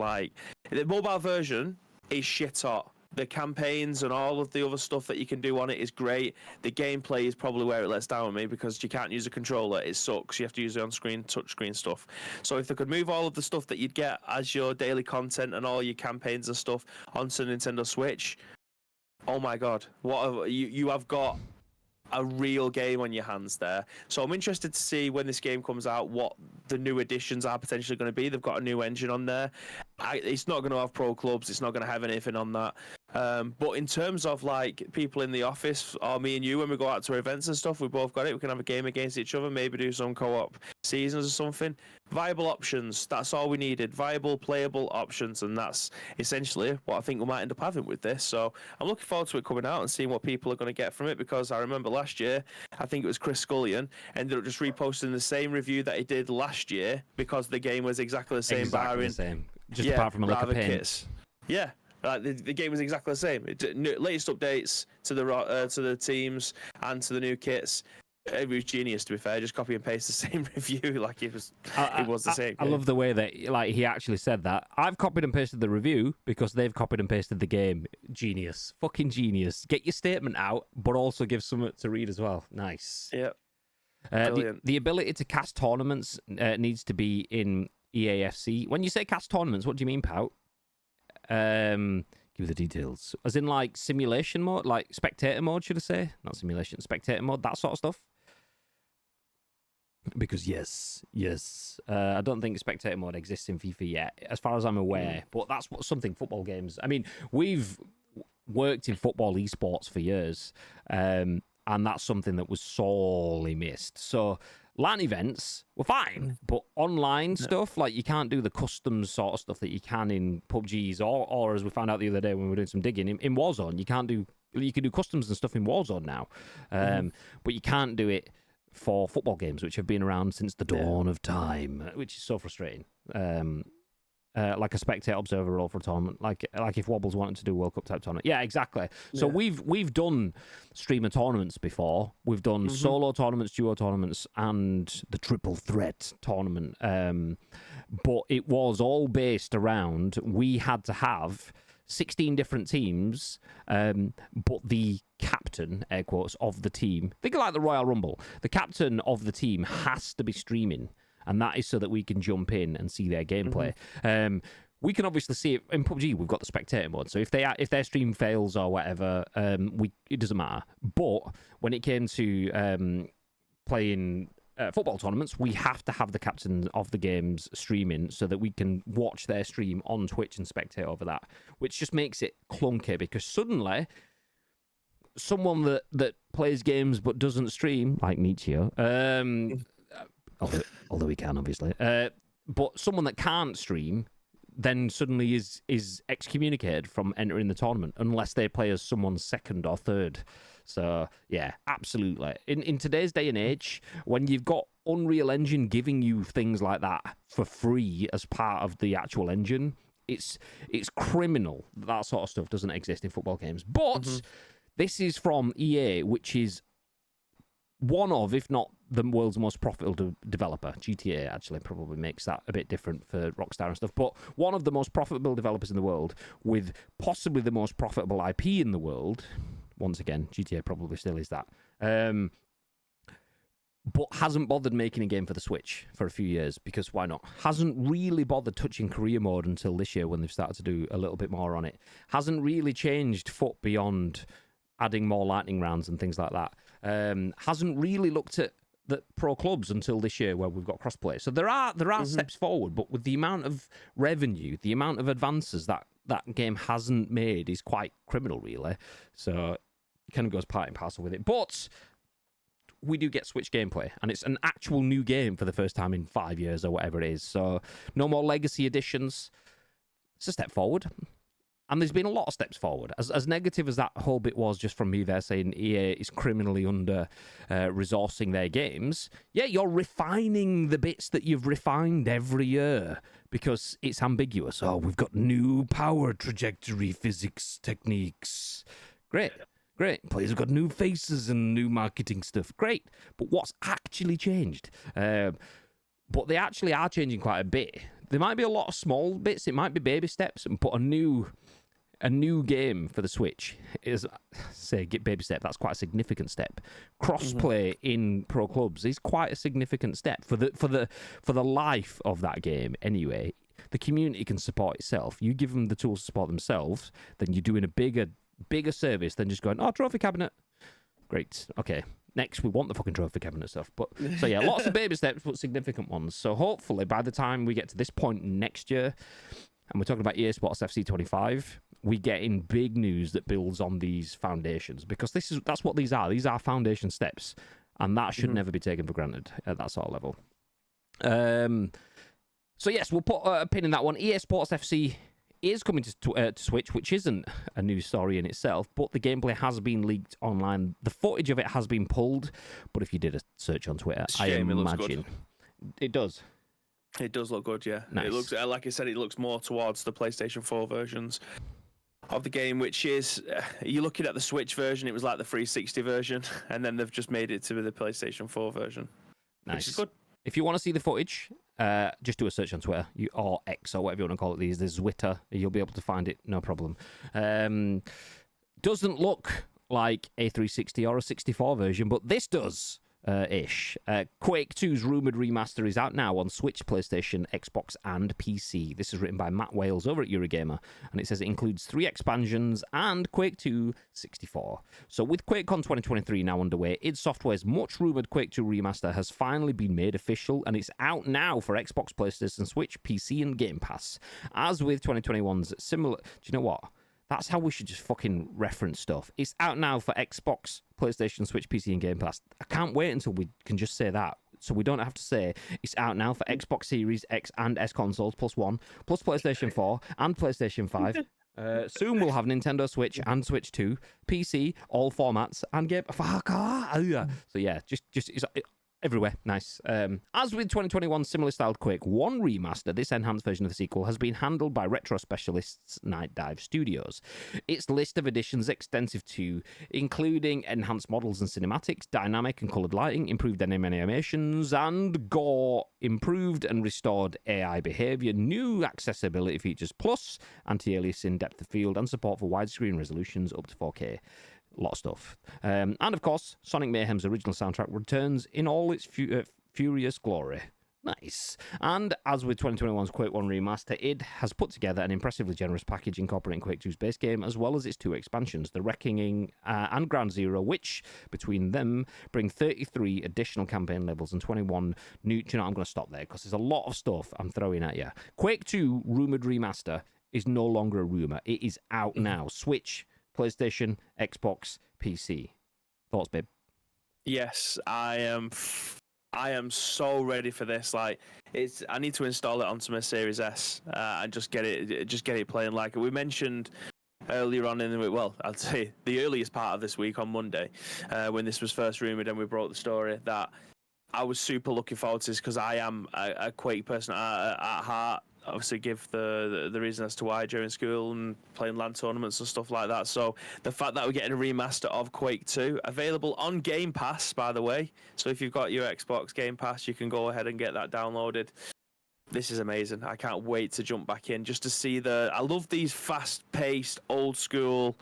Speaker 2: shit hot. The campaigns and all of the other stuff that you can do on it is great. The gameplay is probably where it lets down with me, because you can't use a controller. It sucks. You have to use the on-screen touchscreen stuff. So if they could move all of the stuff that you'd get as your daily content and all your campaigns and stuff onto Nintendo Switch, oh my God, you have got a real game on your hands there. So I'm interested to see when this game comes out what the new additions are potentially going to be. They've got a new engine on there. It's not going to have pro clubs. It's not going to have anything on that. But in terms of like people in the office, or me and you, when we go out to events and stuff, we both got it. We can have a game against each other, maybe do some co-op seasons or something. Viable options. That's all we needed. Viable, playable options, and that's essentially what I think we might end up having with this. So I'm looking forward to it coming out and seeing what people are going to get from it. Because I remember last year, I think it was Chris Scullion ended up just reposting the same review that he did last year because the game was exactly the same.
Speaker 1: Exactly the same. Just apart from a lick of paint.
Speaker 2: Kits. Yeah. The game was exactly the same. Latest updates to the teams and to the new kits. It was genius, to be fair. Just copy and paste the same review, like it was the same.
Speaker 1: I love the way that like he actually said that. I've copied and pasted the review because they've copied and pasted the game. Genius, fucking genius. Get your statement out, but also give something to read as well. Nice.
Speaker 2: Yep.
Speaker 1: The ability to cast tournaments needs to be in EAFC. When you say cast tournaments, what do you mean, Pout? Give me the details. As in, like, simulation mode? Like, spectator mode, should I say? Not simulation, spectator mode, that sort of stuff? Because, yes. I don't think spectator mode exists in FIFA yet, as far as I'm aware. But that's something football games... I mean, we've worked in football esports for years, and that's something that was sorely missed. So... LAN events were fine, but online stuff, like you can't do the custom sort of stuff that you can in PUBGs or as we found out the other day when we were doing some digging, in Warzone, you can do customs and stuff in Warzone now, but you can't do it for football games, which have been around since the dawn of time, which is so frustrating. Like a spectator observer role for a tournament, like if Wobbles wanted to do World Cup type tournament. Yeah, exactly. So we've done streamer tournaments before. We've done solo tournaments, duo tournaments, and the triple threat tournament. But it was all based around we had to have 16 different teams, but the captain, air quotes, of the team, think of like the Royal Rumble, the captain of the team has to be streaming. And that is so that we can jump in and see their gameplay. We can obviously see it in PUBG. We've got the spectator mode, so if their stream fails or whatever, it doesn't matter. But when it came to playing football tournaments, we have to have the captain of the games streaming so that we can watch their stream on Twitch and spectate over that, which just makes it clunky because suddenly someone that plays games but doesn't stream, like Nietzsche, although he can, obviously. But someone that can't stream then suddenly is excommunicated from entering the tournament unless they play as someone's second or third. So, yeah, absolutely. In today's day and age, when you've got Unreal Engine giving you things like that for free as part of the actual engine, it's criminal that sort of stuff doesn't exist in football games. But this is from EA, which is one of, if not the world's most profitable developer. GTA actually probably makes that a bit different for Rockstar and stuff, but one of the most profitable developers in the world with possibly the most profitable IP in the world. Once again, GTA probably still is that. But hasn't bothered making a game for the Switch for a few years, because why not? Hasn't really bothered touching career mode until this year when they've started to do a little bit more on it. Hasn't really changed foot beyond adding more lightning rounds and things like that. Hasn't really looked at the pro clubs until this year where we've got crossplay. So there are steps forward, but with the amount of revenue, the amount of advances that game hasn't made is quite criminal, really. So it kind of goes part and parcel with it. But we do get Switch gameplay, and it's an actual new game for the first time in 5 years or whatever it is. So no more legacy editions. It's a step forward. And there's been a lot of steps forward. As negative as that whole bit was just from me there saying EA is criminally under resourcing their games, yeah, you're refining the bits that you've refined every year because it's ambiguous. Oh, we've got new power trajectory physics techniques. Great. Players have got new faces and new marketing stuff. Great. But what's actually changed? But they actually are changing quite a bit. There might be a lot of small bits. It might be baby steps, but a new game for the Switch is, say, get baby step. That's quite a significant step. Crossplay in pro clubs is quite a significant step for the life of that game. Anyway, the community can support itself. You give them the tools to support themselves, then you're doing a bigger service than just going, oh, trophy cabinet. Great. Okay. Next, we want the fucking trophy cabinet stuff. But so yeah, lots of baby steps, but significant ones. So hopefully, by the time we get to this point next year, and we're talking about EA Sports FC 25, we get in big news that builds on these foundations, because that's what these are. These are foundation steps, and that should never be taken for granted at that sort of level. So yes, we'll put a pin in that one. EA Sports FC is coming to Switch, which isn't a news story in itself, but the gameplay has been leaked online. The footage of it has been pulled, but if you did a search on Twitter, I imagine it does.
Speaker 2: It does look good, yeah.
Speaker 1: Nice.
Speaker 2: It looks, like I said, it looks more towards the PlayStation 4 versions of the game, which is, you're looking at the Switch version, it was like the 360 version, and then they've just made it to the PlayStation 4 version.
Speaker 1: Nice.
Speaker 2: Which is good.
Speaker 1: If you want to see the footage, just do a search on Twitter, or X, or whatever you want to call it these. There's Twitter. You'll be able to find it, no problem. Doesn't look like a 360 or a 64 version, but this does. Ish. Quake 2's rumoured remaster is out now on Switch, PlayStation, Xbox, and PC. This is written by Matt Wales over at Eurogamer, and it says it includes 3 expansions and Quake 2 64. So with QuakeCon 2023 now underway, id Software's much rumoured Quake 2 remaster has finally been made official, and it's out now for Xbox, PlayStation, Switch, PC, and Game Pass. As with 2021's similar... Do you know what? That's how we should just fucking reference stuff. It's out now for Xbox, PlayStation, Switch, PC, and Game Pass. I can't wait until we can just say that. So we don't have to say it's out now for Xbox Series X and S consoles +1, plus PlayStation 4 and PlayStation 5. Soon we'll have Nintendo Switch and Switch 2, PC, all formats, and Game... Fuck off. So yeah, just it's everywhere. Nice. As with 2021's similarly styled Quake 1 remaster, this enhanced version of the sequel has been handled by retro specialists Night Dive Studios. Its list of additions extensive too, including enhanced models and cinematics, dynamic and coloured lighting, improved animations, and gore, improved and restored AI behaviour, new accessibility features, plus anti-aliasing, depth of field, and support for widescreen resolutions up to 4K. A lot of stuff. And of course, Sonic Mayhem's original soundtrack returns in all its furious glory. Nice. And as with 2021's Quake 1 remaster, id has put together an impressively generous package incorporating Quake 2's base game, as well as its 2 expansions, The Reckoning and Ground Zero, which, between them, bring 33 additional campaign levels and 21 new... Do you know, I'm going to stop there, because there's a lot of stuff I'm throwing at you. Quake 2 rumoured remaster is no longer a rumour. It is out now. Switch, PlayStation, Xbox, PC. Thoughts, babe?
Speaker 2: Yes, I am so ready for this. Like, I need to install it onto my Series S and just get it playing. Like we mentioned earlier on in the week, well, I'd say the earliest part of this week on Monday, when this was first rumored and we brought the story, that I was super looking forward to this because I am a Quake person at heart. Obviously give the reason as to why during school and playing LAN tournaments and stuff like that. So the fact that we're getting a remaster of Quake 2 available on Game Pass, by the way. So if you've got your Xbox Game Pass, you can go ahead and get that downloaded. This is amazing. I can't wait to jump back in just to see I love these fast-paced, old-school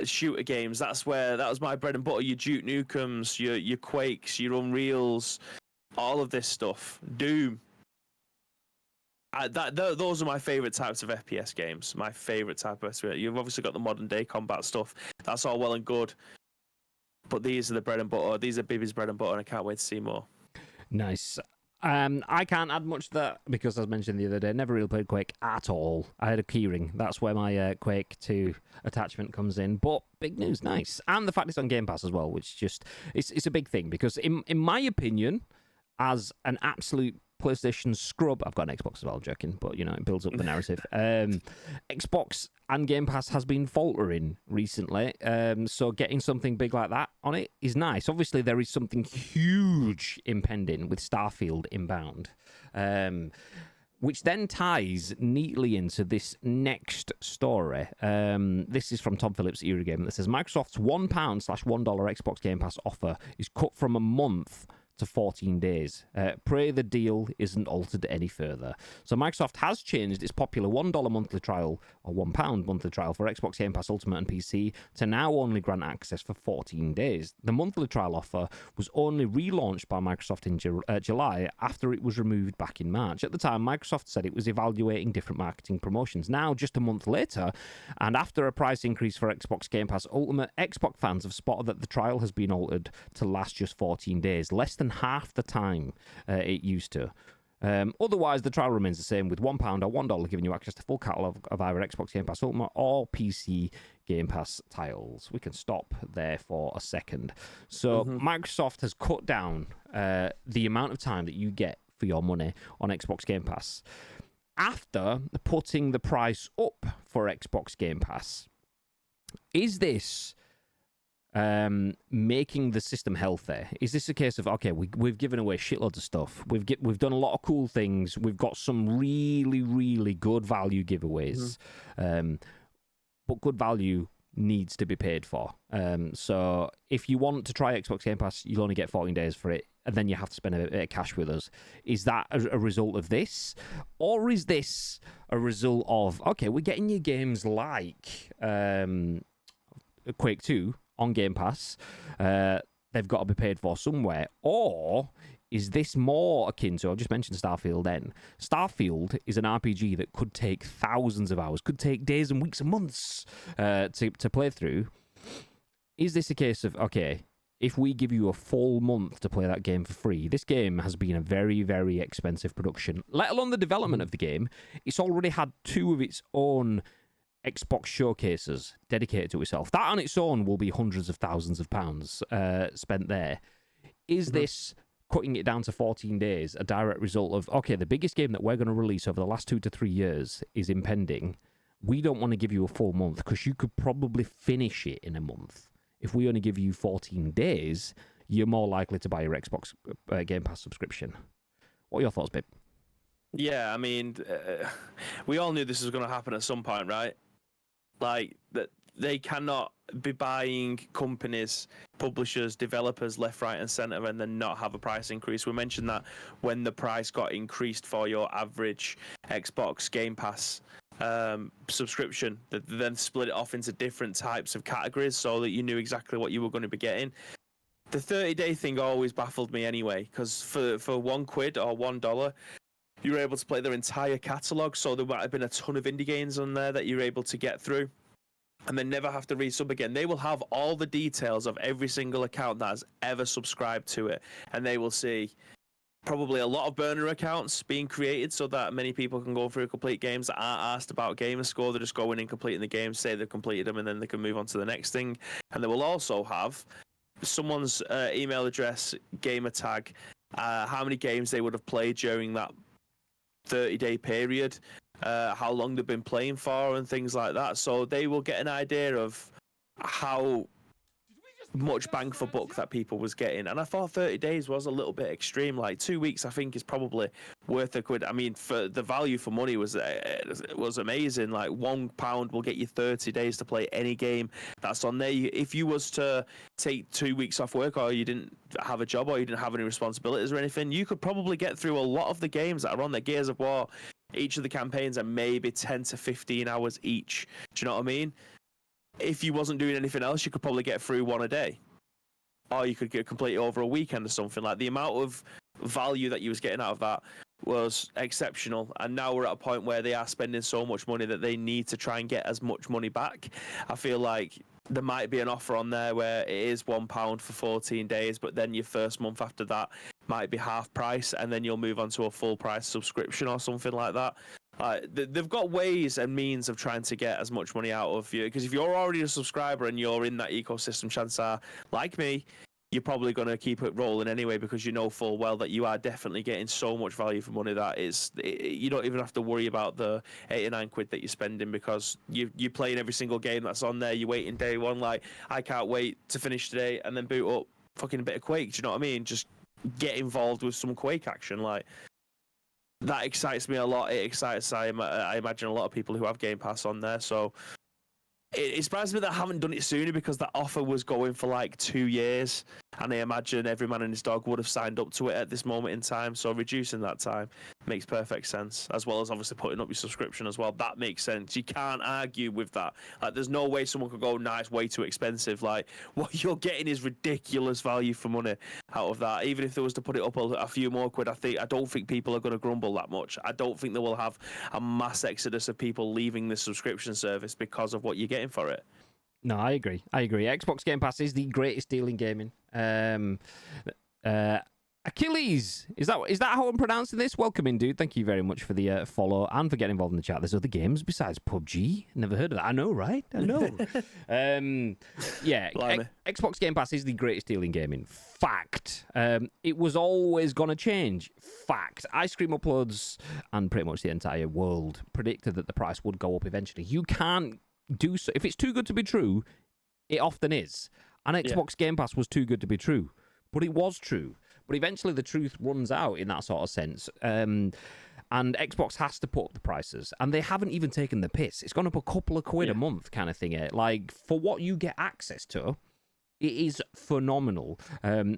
Speaker 2: shooter games. That was my bread and butter. Your Duke Nukems, your Quakes, your Unreals, all of this stuff. Doom. Those are my favourite types of FPS games. My favourite type of FPS. You've obviously got the modern day combat stuff. That's all well and good. But these are the bread and butter. These are Bibby's bread and butter, and I can't wait to see more.
Speaker 1: Nice. I can't add much to that because, as mentioned the other day, never really played Quake at all. I had a keyring. That's where my Quake 2 attachment comes in. But big news, nice. And the fact it's on Game Pass as well, which just it's a big thing because in my opinion, as an absolute PlayStation scrub, I've got an Xbox as well, I'm joking, but you know, it builds up the narrative. Xbox and Game Pass has been faltering recently, so getting something big like that on it is nice. Obviously, there is something huge impending with Starfield inbound, which then ties neatly into this next story. This is from Tom Phillips at Eurogamer that says Microsoft's £1/$1 Xbox Game Pass offer is cut from a month to 14 days. Pray the deal isn't altered any further. So Microsoft has changed its popular $1 monthly trial or £1 monthly trial for Xbox Game Pass Ultimate and PC to now only grant access for 14 days. The monthly trial offer was only relaunched by Microsoft in July after it was removed back in March. At the time, Microsoft said it was evaluating different marketing promotions. Now, just a month later, and after a price increase for Xbox Game Pass Ultimate, Xbox fans have spotted that the trial has been altered to last just 14 days, less than half the time it used to. Otherwise, the trial remains the same, with £1 or $1 giving you access to full catalogue of either Xbox Game Pass Ultimate or PC Game Pass titles. We can stop there for a second. So Microsoft has cut down the amount of time that you get for your money on Xbox Game Pass after putting the price up for Xbox Game Pass. Is this making the system healthy? Is this a case of, okay, we've given away shitloads of stuff, we've done a lot of cool things, we've got some really, really good value giveaways, but good value needs to be paid for. So if you want to try Xbox Game Pass, you'll only get 14 days for it, and then you have to spend a bit of cash with us. Is that a result of this? Or is this a result of, okay, we're getting you games like Quake 2 on Game Pass, they've got to be paid for somewhere? Or is this more akin to, I just mentioned Starfield then. Starfield is an RPG that could take thousands of hours, could take days and weeks and months to play through. Is this a case of, okay, if we give you a full month to play that game for free, this game has been a very, very expensive production, let alone the development of the game. It's already had 2 of its own Xbox showcases dedicated to itself. That on its own will be hundreds of thousands of pounds spent there. Is this cutting it down to 14 days a direct result of, okay, the biggest game that we're going to release over the last 2 to 3 years is impending. We don't want to give you a full month because you could probably finish it in a month. If we only give you 14 days, you're more likely to buy your Xbox Game Pass subscription. What are your thoughts, babe?
Speaker 2: Yeah, I mean, we all knew this was going to happen at some point, right? Like, that they cannot be buying companies, publishers, developers left, right, and centre and then not have a price increase. We mentioned that when the price got increased for your average Xbox Game Pass subscription, that then split it off into different types of categories so that you knew exactly what you were going to be getting. The 30-day thing always baffled me anyway, because for £1 or $1, you were able to play their entire catalogue, so there might have been a ton of indie games on there that you're able to get through and then never have to resub again. They will have all the details of every single account that has ever subscribed to it, and they will see probably a lot of burner accounts being created so that many people can go through complete games that aren't asked about gamer score. They're just going in, completing the game, say they've completed them, and then they can move on to the next thing. And they will also have someone's email address, gamer tag, how many games they would have played during that 30-day period, how long they've been playing for, and things like that. So they will get an idea of how much bang for buck that people was getting. And I thought 30 days was a little bit extreme. Like 2 weeks, I think, is probably worth £1. I mean, for the value for money was amazing. Like £1 will get you 30 days to play any game that's on there. If you was to take 2 weeks off work, or you didn't have a job, or you didn't have any responsibilities or anything, you could probably get through a lot of the games that are on there. Gears of War, each of the campaigns are maybe 10 to 15 hours each. Do you know what I mean? If you wasn't doing anything else, you could probably get through one a day, or you could get complete over a weekend or something. Like, the amount of value that you was getting out of that was exceptional. And now we're at a point where they are spending so much money that they need to try and get as much money back. I feel like there might be an offer on there where it is £1 for 14 days, but then your first month after that might be half price, and then you'll move on to a full price subscription or something like that. They've got ways and means of trying to get as much money out of you, because if you're already a subscriber and you're in that ecosystem, chances are, like me, you're probably going to keep it rolling anyway, because you know full well that you are definitely getting so much value for money that you don't even have to worry about the £89 that you're spending, because you're playing every single game that's on there. You're waiting day one. Like, I can't wait to finish today and then boot up fucking a bit of Quake. Do you know what I mean? Just get involved with some Quake action. Like, that excites me a lot. It excites, I imagine, a lot of people who have Game Pass on there. So it surprises me that I haven't done it sooner, because that offer was going for like 2 years, and I imagine every man and his dog would have signed up to it at this moment in time. So reducing that time makes perfect sense, as well as obviously putting up your subscription as well. That makes sense. You can't argue with that. Like, there's no way someone could go, nah, it's way too expensive. Like, what you're getting is ridiculous value for money out of that. Even if there was to put it up a few more quid, I don't think people are going to grumble that much. I don't think they will have a mass exodus of people leaving the subscription service because of what you're getting for it.
Speaker 1: No, I agree. Xbox Game Pass is the greatest deal in gaming. Achilles, is that how I'm pronouncing this? Welcome in, dude. Thank you very much for the follow and for getting involved in the chat. There's other games besides PUBG. Never heard of that. I know, right? I know. Xbox Game Pass is the greatest deal in gaming. Fact. It was always gonna change. Fact. Ice Cream Uploads and pretty much the entire world predicted that the price would go up eventually. You can't do so if it's too good to be true. It often is. And Xbox Game Pass was too good to be true, but it was true. But eventually the truth runs out in that sort of sense. And Xbox has to put up the prices. And they haven't even taken the piss. It's gone up a couple of quid a month kind of thing. Like, for what you get access to, it is phenomenal.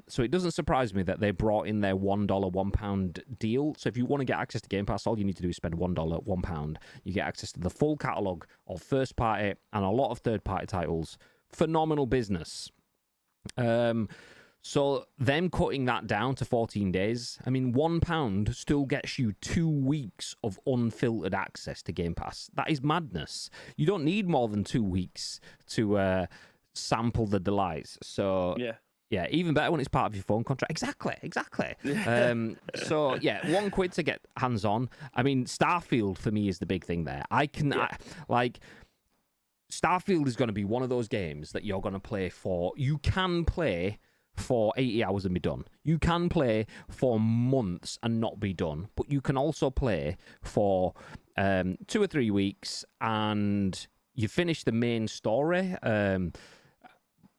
Speaker 1: So it doesn't surprise me that they brought in their $1, £1 deal. So if you want to get access to Game Pass, all you need to do is spend $1, £1. You get access to the full catalogue of first-party and a lot of third-party titles. Phenomenal business. So them cutting that down to 14 days, I mean, £1 still gets you 2 weeks of unfiltered access to Game Pass. That is madness. You don't need more than 2 weeks to sample the delights. So yeah, even better when it's part of your phone contract. Exactly. So yeah, £1 to get hands on. I mean, Starfield for me is the big thing there. Starfield is going to be one of those games that you're going to play for. You can play for 80 hours and be done. You can play for months and not be done, but you can also play for 2 or 3 weeks and you finish the main story.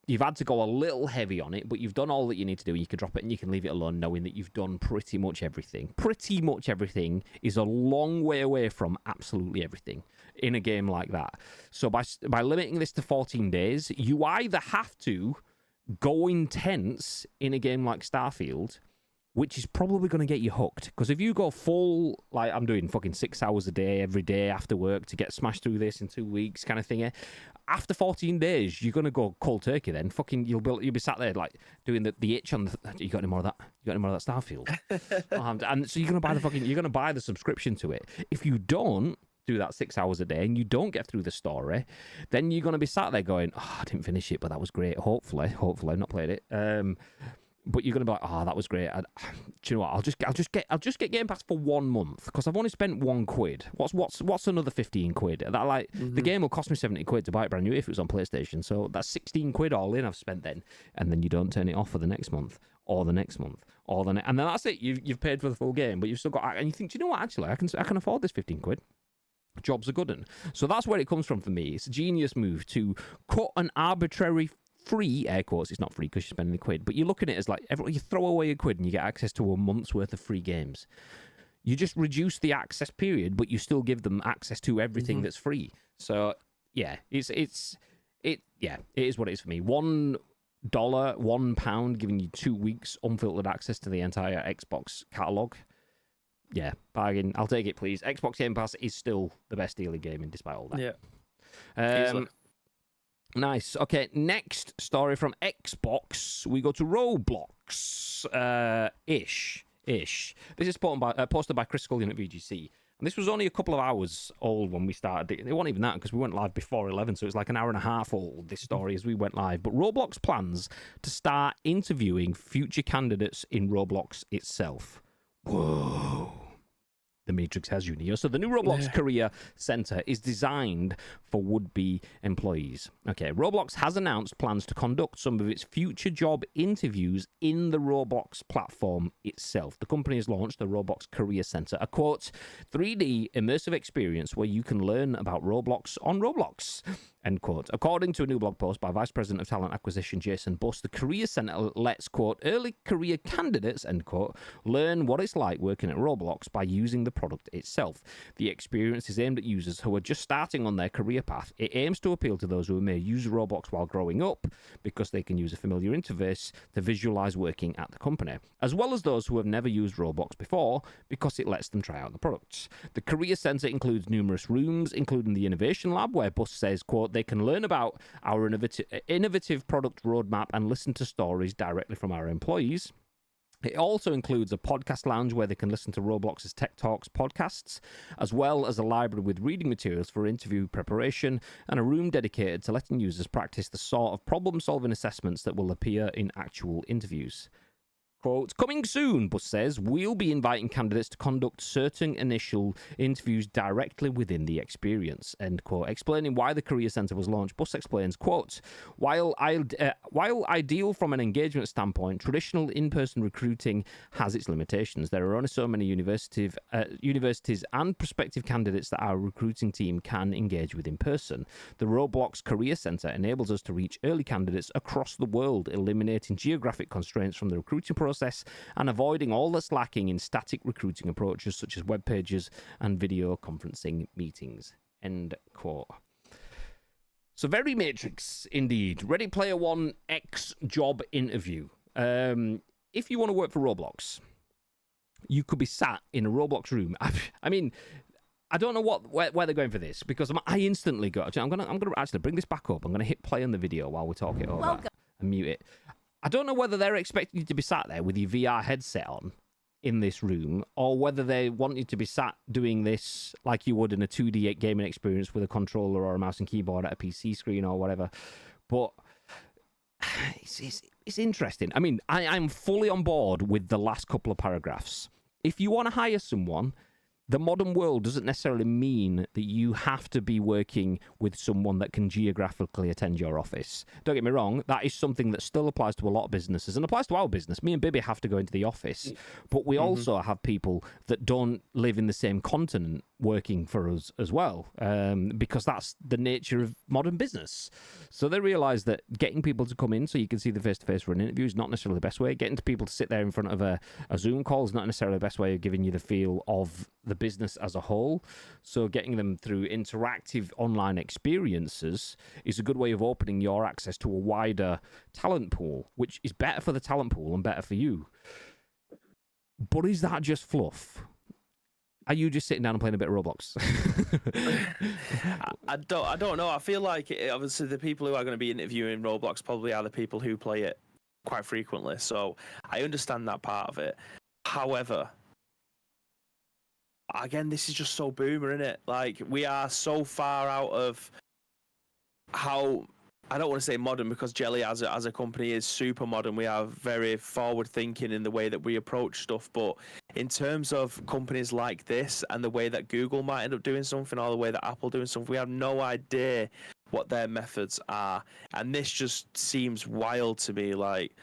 Speaker 1: You've had to go a little heavy on it, but you've done all that you need to do. You can drop it and you can leave it alone knowing that you've done pretty much everything. Pretty much everything is a long way away from absolutely everything in a game like that. So by limiting this to 14 days, you either have to go intense in a game like Starfield, which is probably going to get you hooked. Because if you go full, like I'm doing fucking 6 hours a day, every day after work to get smashed through this in 2 weeks kind of thing, after 14 days, you're going to go cold turkey then. Fucking, you'll be sat there like doing the itch on the, you got any more of that? You got any more of that Starfield? And so you're going to buy the subscription to it. If you don't do that 6 hours a day and you don't get through the story, then you're going to be sat there going, oh, I didn't finish it, but that was great. Hopefully I've not played it. But you're going to be like, oh, that was great. Do you know what? I'll just get Game Pass for 1 month because I've only spent £1. What's another 15 quid? That the game will cost me 70 quid to buy it brand new if it was on PlayStation. So that's 16 quid all in I've spent then. And then you don't turn it off for the next month or the next month or and then that's it. You've paid for the full game, but you've still got, and you think, do you know what? Actually, I can afford this 15 quid. Job's a good one. So that's where it comes from for me. It's a genius move to cut an arbitrary free, air quotes, it's not free because you're spending a quid, but you look at it as like, you throw away a quid and you get access to a month's worth of free games. You just reduce the access period, but you still give them access to everything that's free. So yeah, it is what it is for me. $1, £1 giving you 2 weeks unfiltered access to the entire Xbox catalogue. Yeah, bargain. I'll take it, please. Xbox Game Pass is still the best deal in gaming, despite all that.
Speaker 2: Yeah.
Speaker 1: Nice. Okay, next story from Xbox. We go to Roblox. Ish. This is posted by Chris Scullion at VGC. And this was only a couple of hours old when we started. It wasn't even that because we went live before 11, so it's like an hour and a half old, this story, as we went live. But Roblox plans to start interviewing future candidates in Roblox itself. Whoa. The Matrix has you, Neo. So the new Roblox Career Center is designed for would-be employees. Okay, Roblox has announced plans to conduct some of its future job interviews in the Roblox platform itself. The company has launched the Roblox Career Center, a, quote, 3D immersive experience where you can learn about Roblox on Roblox, end quote. According to a new blog post by Vice President of Talent Acquisition Jason Buss, the Career Center lets, quote, early career candidates, end quote, learn what it's like working at Roblox by using the product itself. The experience is aimed at users who are just starting on their career path. It aims to appeal to those who may use Roblox while growing up because they can use a familiar interface to visualize working at the company, as well as those who have never used Roblox before because it lets them try out the products. The Career Center includes numerous rooms, including the Innovation Lab, where Buss says, quote, they can learn about our innovative product roadmap and listen to stories directly from our employees. It also includes a podcast lounge where they can listen to Roblox's Tech Talks podcasts, as well as a library with reading materials for interview preparation and a room dedicated to letting users practice the sort of problem-solving assessments that will appear in actual interviews. Quote, coming soon, Bus says, we'll be inviting candidates to conduct certain initial interviews directly within the experience, end quote. Explaining why the Career Centre was launched, Bus explains, quote, while ideal from an engagement standpoint, traditional in-person recruiting has its limitations. There are only so many universities and prospective candidates that our recruiting team can engage with in person. The Roblox Career Centre enables us to reach early candidates across the world, eliminating geographic constraints from the recruiting process and avoiding all that's lacking in static recruiting approaches such as web pages and video conferencing meetings. End quote. So very Matrix indeed. Ready Player One X job interview. If you want to work for Roblox, you could be sat in a Roblox room. I mean, I don't know where they're going for this because I instantly got. I'm gonna actually bring this back up. I'm gonna hit play on the video while we talk it over and mute it. I don't know whether they're expecting you to be sat there with your VR headset on in this room, or whether they want you to be sat doing this like you would in a 2D gaming experience with a controller or a mouse and keyboard at a PC screen or whatever. But it's interesting. I mean, I'm fully on board with the last couple of paragraphs. If you want to hire someone, the modern world doesn't necessarily mean that you have to be working with someone that can geographically attend your office. Don't get me wrong, that is something that still applies to a lot of businesses and applies to our business. Me and Bibby have to go into the office, but we also have people that don't live in the same continent working for us as well, because that's the nature of modern business. So they realise that getting people to come in so you can see the face-to-face for an interview is not necessarily the best way. Getting people to sit there in front of a Zoom call is not necessarily the best way of giving you the feel of the business as a whole. So getting them through interactive online experiences is a good way of opening your access to a wider talent pool, which is better for the talent pool and better for you. But is that just fluff? Are you just sitting down and playing a bit of Roblox?
Speaker 2: I don't know. I feel like obviously the people who are going to be interviewing Roblox probably are the people who play it quite frequently. So I understand that part of it. However, again, this is just so boomer, isn't it? Like, we are so far out of how, I don't want to say modern, because Jelly as a company is super modern. We are very forward thinking in the way that we approach stuff. But in terms of companies like this and the way that Google might end up doing something, or the way that Apple doing something, we have no idea what their methods are. And this just seems wild to me. Like,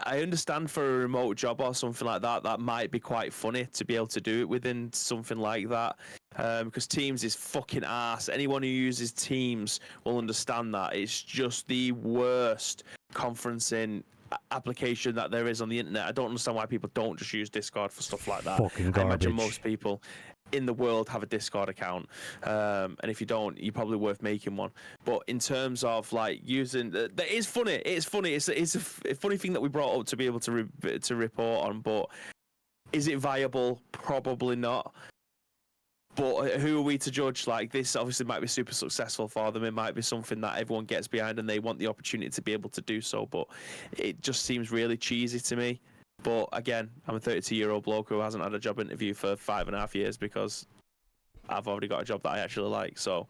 Speaker 2: I understand for a remote job or something like that, that might be quite funny to be able to do it within something like that. Because Teams is fucking ass. Anyone who uses Teams will understand that. It's just the worst conferencing application that there is on the internet. I don't understand why people don't just use Discord for stuff like that.
Speaker 1: Fucking garbage.
Speaker 2: I imagine most people in the world have a Discord account, and if you don't, you're probably worth making one. But in terms of like using, that is funny. It's funny. It's a funny thing that we brought up to be able to report on. But is it viable? Probably not. But who are we to judge? Like, this obviously might be super successful for them. It might be something that everyone gets behind and they want the opportunity to be able to do so. But it just seems really cheesy to me. But again, I'm a 32-year-old bloke who hasn't had a job interview for 5.5 years because I've already got a job that I actually like. So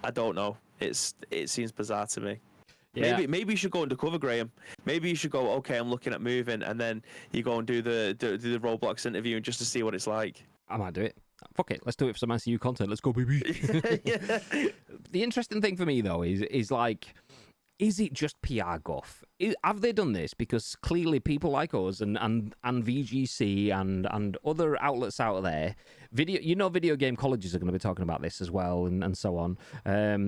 Speaker 2: I don't know. It seems bizarre to me. Yeah. Maybe you should go undercover, Graham. Maybe you should go, okay, I'm looking at moving, and then you go and do the Roblox interview just to see what it's like.
Speaker 1: I might do it. Fuck it, let's do it for some MCU content. Let's go, baby. The interesting thing for me, though, is like, is it just PR guff? Have they done this? Because clearly people like us and VGC and other outlets out there, video game colleges are going to be talking about this as well, and so on.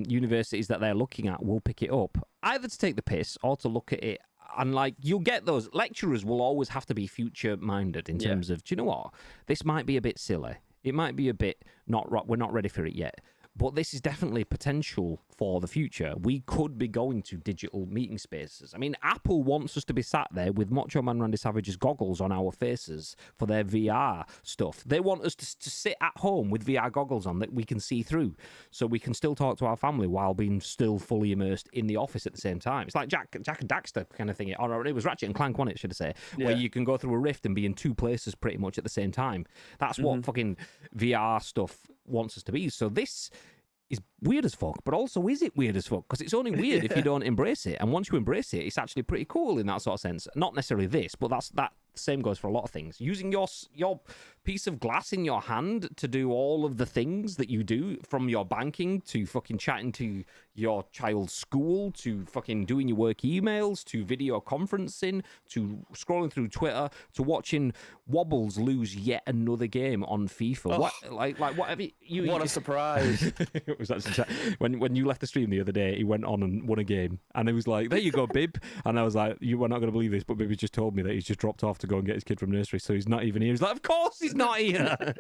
Speaker 1: Universities that they're looking at will pick it up, either to take the piss or to look at it. And like, you'll get those lecturers will always have to be future minded in terms of, do you know what? This might be a bit silly. It might be a bit we're not ready for it yet. But this is definitely potential for the future. We could be going to digital meeting spaces. I mean, Apple wants us to be sat there with Macho Man Randy Savage's goggles on our faces for their VR stuff. They want us to sit at home with VR goggles on that we can see through, so we can still talk to our family while being still fully immersed in the office at the same time. It's like Jack and Daxter kind of thing. Or it was Ratchet and Clank, wasn't it, should I say? Yeah. Where you can go through a rift and be in two places pretty much at the same time. That's what fucking VR stuff wants us to be. So this is weird as fuck, but also is it weird as fuck? Because it's only weird if you don't embrace it. And once you embrace it, it's actually pretty cool in that sort of sense. Not necessarily this, but that same goes for a lot of things. Using your piece of glass in your hand to do all of the things that you do, from your banking to fucking chatting to your child's school to fucking doing your work emails to video conferencing to scrolling through Twitter to watching Wobbles lose yet another game on FIFA.
Speaker 2: Oh.
Speaker 1: Whatever you
Speaker 2: What a surprise.
Speaker 1: It was actually when you left the stream the other day, he went on and won a game, and he was like, "There you go, Bib," and I was like, "You were not going to believe this, but Bib just told me that he's just dropped off to go and get his kid from nursery, so he's not even here." He's like, "Of course he's not here."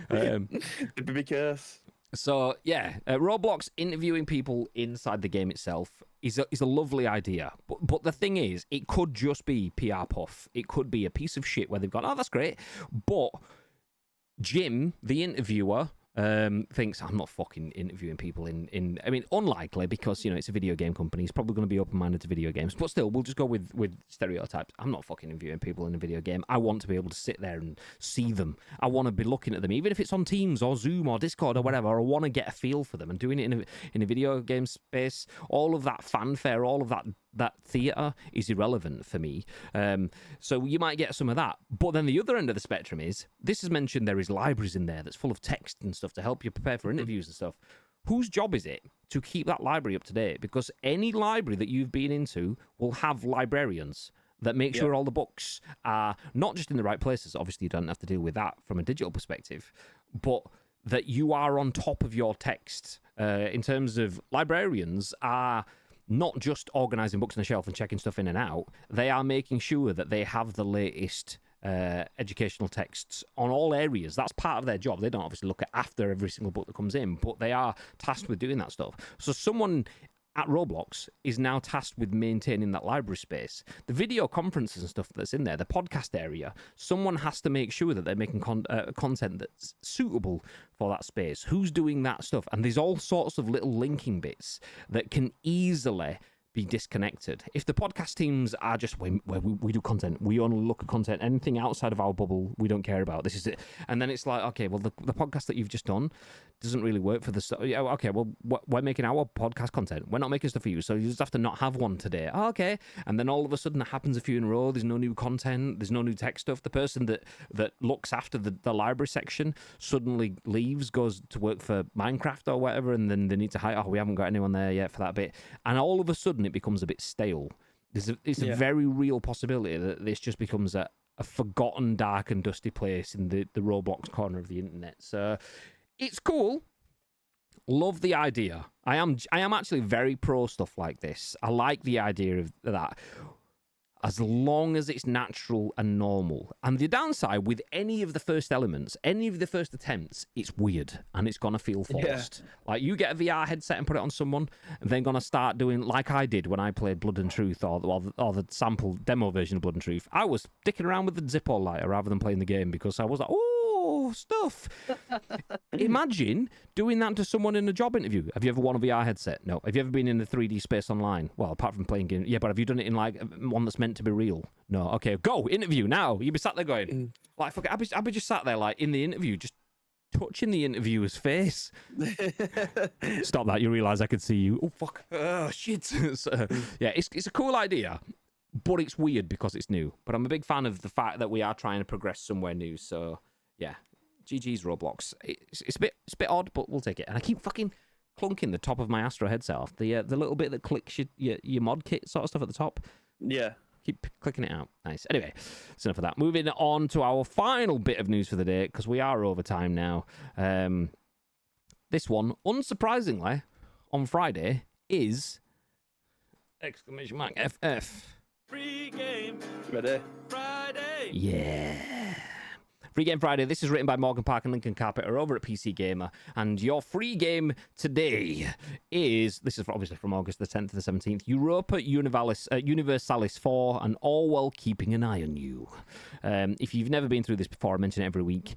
Speaker 2: The Bibby curse.
Speaker 1: So yeah, Roblox interviewing people inside the game itself is a lovely idea, but the thing is, it could just be PR puff. It could be a piece of shit where they've gone, "Oh, that's great," but Jim, the interviewer, thinks, "I'm not fucking interviewing people in I mean, unlikely, because it's a video game company. He's probably going to be open-minded to video games, but still, we'll just go with stereotypes. I'm not fucking interviewing people in a video game. I want to be able to sit there and see them. I want to be looking at them, even if it's on Teams or Zoom or Discord or whatever. I want to get a feel for them, and doing it in a video game space, all of that fanfare, all of that theatre is irrelevant for me. So you might get some of that. But then the other end of the spectrum is, this is mentioned, there is libraries in there that's full of text and stuff to help you prepare for interviews and stuff. Whose job is it to keep that library up to date? Because any library that you've been into will have librarians that make sure all the books are not just in the right places. Obviously, you don't have to deal with that from a digital perspective, but that you are on top of your text. In terms of, librarians are not just organising books on the shelf and checking stuff in and out. They are making sure that they have the latest educational texts on all areas. That's part of their job. They don't obviously look at after every single book that comes in, but they are tasked with doing that stuff. So someone at Roblox is now tasked with maintaining that library space. The video conferences and stuff that's in there, the podcast area, someone has to make sure that they're making content that's suitable for that space. Who's doing that stuff? And there's all sorts of little linking bits that can easily be disconnected. If the podcast teams are just, we do content, we only look at content, anything outside of our bubble we don't care about, this is it. And then it's like, okay, well, the podcast that you've just done doesn't really work for the stuff. Yeah, okay, well, we're making our podcast content, we're not making stuff for you, so you just have to not have one today. Oh, okay. And then all of a sudden it happens a few in a row, there's no new content, there's no new tech stuff. The person that looks after the library section suddenly leaves, goes to work for Minecraft or whatever, and then they need to hire, we haven't got anyone there yet for that bit, and all of a sudden it becomes a bit stale. It's a very real possibility that this just becomes a forgotten, dark and dusty place in the Roblox corner of the internet. So it's cool. Love the idea. I am actually very pro stuff like this. I like the idea of that, as long as it's natural and normal. And the downside with any of the first elements, any of the first attempts, it's weird and it's going to feel forced. Like, you get a VR headset and put it on someone, and then going to start doing, like I did when I played Blood and Truth, or the sample demo version of Blood and Truth. I was dicking around with the Zippo lighter rather than playing the game, because I was like, oh, stuff. Imagine doing that to someone in a job interview. Have you ever worn a VR headset? No. Have you ever been in the 3D space online? Well, apart from playing games. Yeah, but have you done it in like one that's meant to be real? No. Okay, go, interview now. You'd be sat there going, like, fuck it. I'd be just sat there, like, in the interview, just touching the interviewer's face. Stop that, you realise I could see you. Oh, fuck. Oh, shit. So, yeah, it's a cool idea, but it's weird because it's new. But I'm a big fan of the fact that we are trying to progress somewhere new, so yeah. GG's Roblox. It's a bit odd, but we'll take it. And I keep fucking clunking the top of my Astro headset off. The little bit that clicks your mod kit sort of stuff at the top.
Speaker 2: Yeah.
Speaker 1: Keep clicking it out. Nice. Anyway, that's enough of that. Moving on to our final bit of news for the day, because we are over time now. This one, unsurprisingly, on Friday, is !FF.
Speaker 2: Free game. Ready? Friday.
Speaker 1: Yeah. Free Game Friday. This is written by Morgan Park and Lincoln Carpenter over at PC Gamer. And your free game today is, this is obviously from August the 10th to the 17th, Europa Universalis 4 and Orwell Keeping an Eye on You. If you've never been through this before, I mention it every week.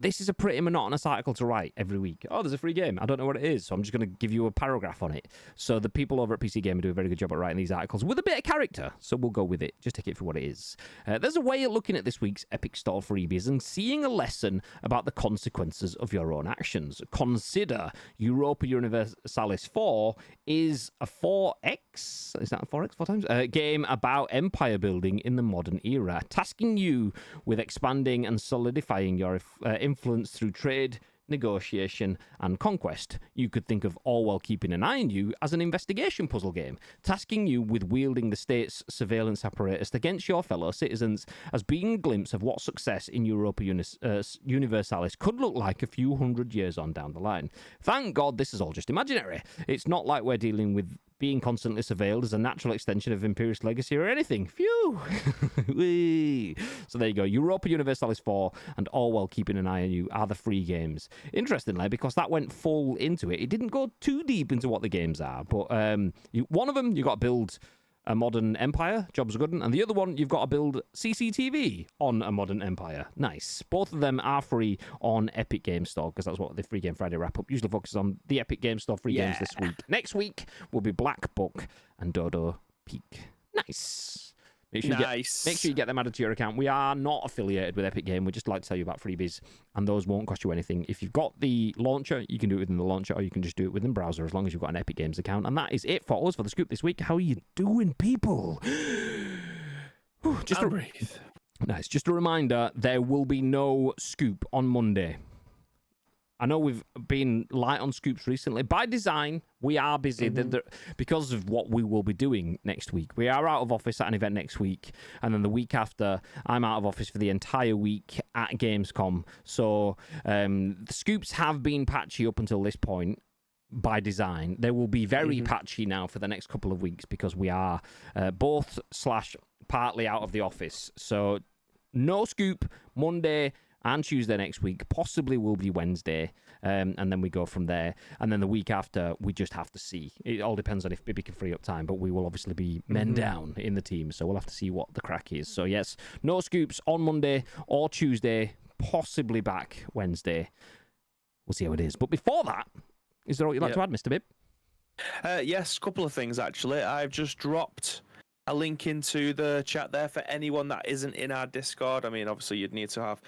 Speaker 1: this is a pretty monotonous article to write every week. Oh, there's a free game. I don't know what it is, so I'm just going to give you a paragraph on it. So the people over at PC Gamer do a very good job at writing these articles with a bit of character, so we'll go with it. Just take it for what it is. There's a way of looking at this week's Epic Store freebies and seeing a lesson about the consequences of your own actions. Consider Europa Universalis 4 is a 4X, is that a 4X, 4 times? Game about empire building in the modern era, tasking you with expanding and solidifying your influence through trade, negotiation, and conquest. You could think of All While Keeping an Eye on You as an investigation puzzle game, tasking you with wielding the state's surveillance apparatus against your fellow citizens, as being a glimpse of what success in Europa Universalis could look like a few hundred years on down the line. Thank God this is all just imaginary. It's not like we're dealing with being constantly surveilled as a natural extension of Imperious legacy or anything. Phew! So there you go. Europa Universalis 4 and All While Keeping an Eye on You are the free games. Interestingly, because that went full into it, it didn't go too deep into what the games are. But one of them, you got to build a modern empire, job's good, and the other one, you've got to build CCTV on a modern empire. Nice. Both of them are free on Epic Game Store, because that's what the Free Game Friday wrap-up usually focuses on, the Epic Game Store free games this week. Next week will be Black Book and Dodo Peak. Nice. Make sure you get them added to your account. We are not affiliated with Epic Game. We just like to tell you about freebies, and those won't cost you anything. If you've got the launcher, you can do it within the launcher, or you can just do it within browser, as long as you've got an Epic Games account. And that is it for us for the scoop this week. How are you doing, people?
Speaker 2: Breathe.
Speaker 1: Nice. Just a reminder, there will be no scoop on Monday. I know we've been light on scoops recently. By design, we are busy because of what we will be doing next week. We are out of office at an event next week, and then the week after, I'm out of office for the entire week at Gamescom. So the scoops have been patchy up until this point. By design, they will be very patchy now for the next couple of weeks because we are both / partly out of the office. So no scoop Monday and Tuesday next week, possibly will be Wednesday, and then we go from there. And then the week after, we just have to see. It all depends on if Bibby can free up time, but we will obviously be men down in the team, so we'll have to see what the crack is. So yes, no scoops on Monday or Tuesday, possibly back Wednesday. We'll see how it is. But before that, is there what you'd like to add, Mr. Bib?
Speaker 2: Yes, a couple of things, actually. I've just dropped a link into the chat there for anyone that isn't in our Discord. I mean, obviously you'd need to have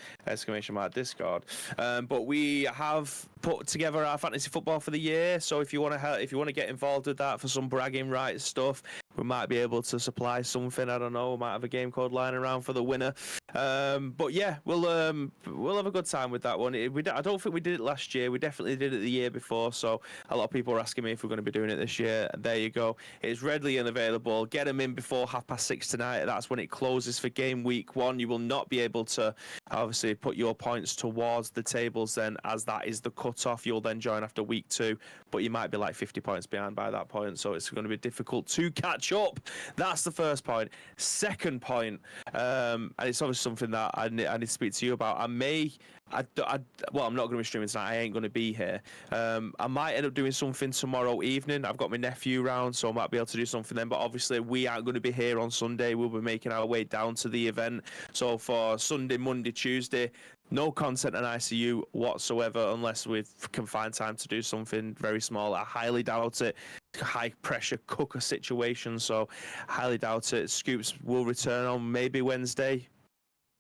Speaker 2: !Discord, but we have put together our fantasy football for the year. So if you want to get involved with that for some bragging rights stuff, we might be able to supply something. I don't know. We might have a game code lying around for the winner. But yeah, we'll have a good time with that one. I don't think we did it last year. We definitely did it the year before. So a lot of people are asking me if we're going to be doing it this year. And there you go. It's readily and available. Get them in before 6:30 tonight. That's when it closes for game week 1. You will not be able to obviously put your points towards the tables then, as that is the cut-off. You'll then join after week 2, but you might be like 50 points behind by that point. So it's going to be difficult to catch up. That's the first point. Second point, and it's obviously something that I need to speak to you about. I'm not going to be streaming tonight. I ain't going to be here. I might end up doing something tomorrow evening. I've got my nephew round, so I might be able to do something then. But obviously, we aren't going to be here on Sunday. We'll be making our way down to the event. So for Sunday, Monday, Tuesday, no content on ICU whatsoever, unless we can find time to do something very small. I highly doubt it. High pressure cooker situation, so highly doubt it. Scoops will return on maybe Wednesday.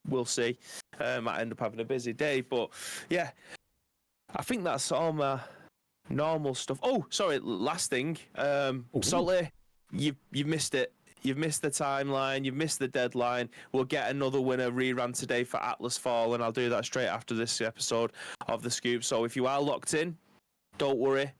Speaker 2: We'll see. Might end up having a busy day, but yeah, I think that's all my normal stuff. Oh, sorry, last thing. Salty, you've missed it. You've missed the timeline. You've missed the deadline. We'll get another winner rerun today for Atlas Fall, and I'll do that straight after this episode of the Scoop. So if you are locked in, don't worry.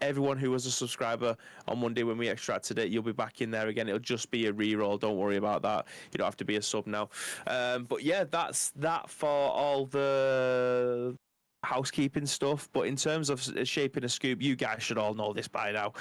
Speaker 2: Everyone who was a subscriber on Monday when we extracted it, you'll be back in there again. It'll just be a re-roll. Don't worry about that. You don't have to be a sub now. But yeah, that's that for all the housekeeping stuff. But in terms of shaping a scoop, you guys should all know this by now.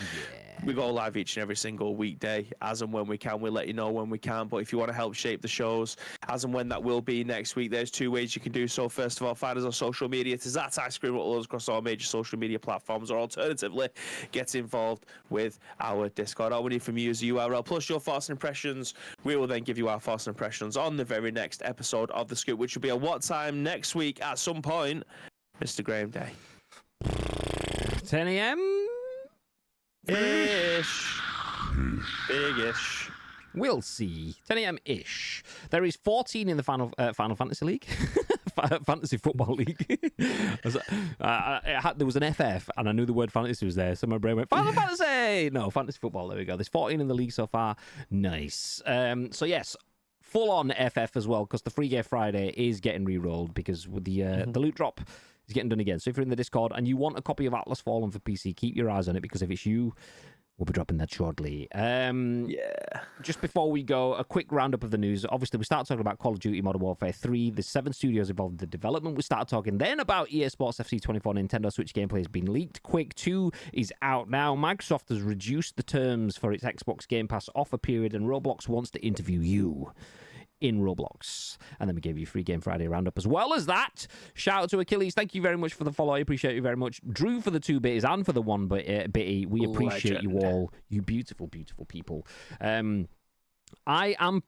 Speaker 2: We go live each and every single weekday, as and when we can. We'll let you know when we can. But if you want to help shape the shows, as and when that will be next week, there's 2 ways you can do so. First of all, find us on social media. It is at Ice Cream Uploads across all major social media platforms, or alternatively, get involved with our Discord. All we need from you is a URL plus your thoughts and impressions. We will then give you our thoughts and impressions on the very next episode of The Scoop, which will be at what time next week at some point, Mr. Graham Day?
Speaker 1: 10 a.m.
Speaker 2: Ish. Big-ish.
Speaker 1: We'll see. 10 a.m. ish. There is 14 in the Final Fantasy League. Fantasy Football League. There was an FF, and I knew the word fantasy was there, so my brain went, Final Fantasy! No, Fantasy Football, there we go. There's 14 in the league so far. Nice. So, yes, full-on FF as well, because the Free Game Friday is getting re-rolled, because with the loot drop is getting done again. So if you're in the Discord and you want a copy of Atlas Fallen for PC, keep your eyes on it, because if it's you, we'll be dropping that shortly. Just before we go, a quick roundup of the news. Obviously, we started talking about Call of Duty Modern Warfare 3. There's 7 studios involved in the development. We started talking then about EA Sports FC 24 Nintendo Switch gameplay has been leaked. Quake 2 is out now. Microsoft has reduced the terms for its Xbox Game Pass offer period, and Roblox wants to interview you in Roblox. And then we gave you Free Game Friday roundup as well as that. Shout out to Achilles. Thank you very much for the follow. I appreciate you very much. Drew for the 2 bitties and for the 1 bitty. We appreciate you all. You beautiful, beautiful people. I am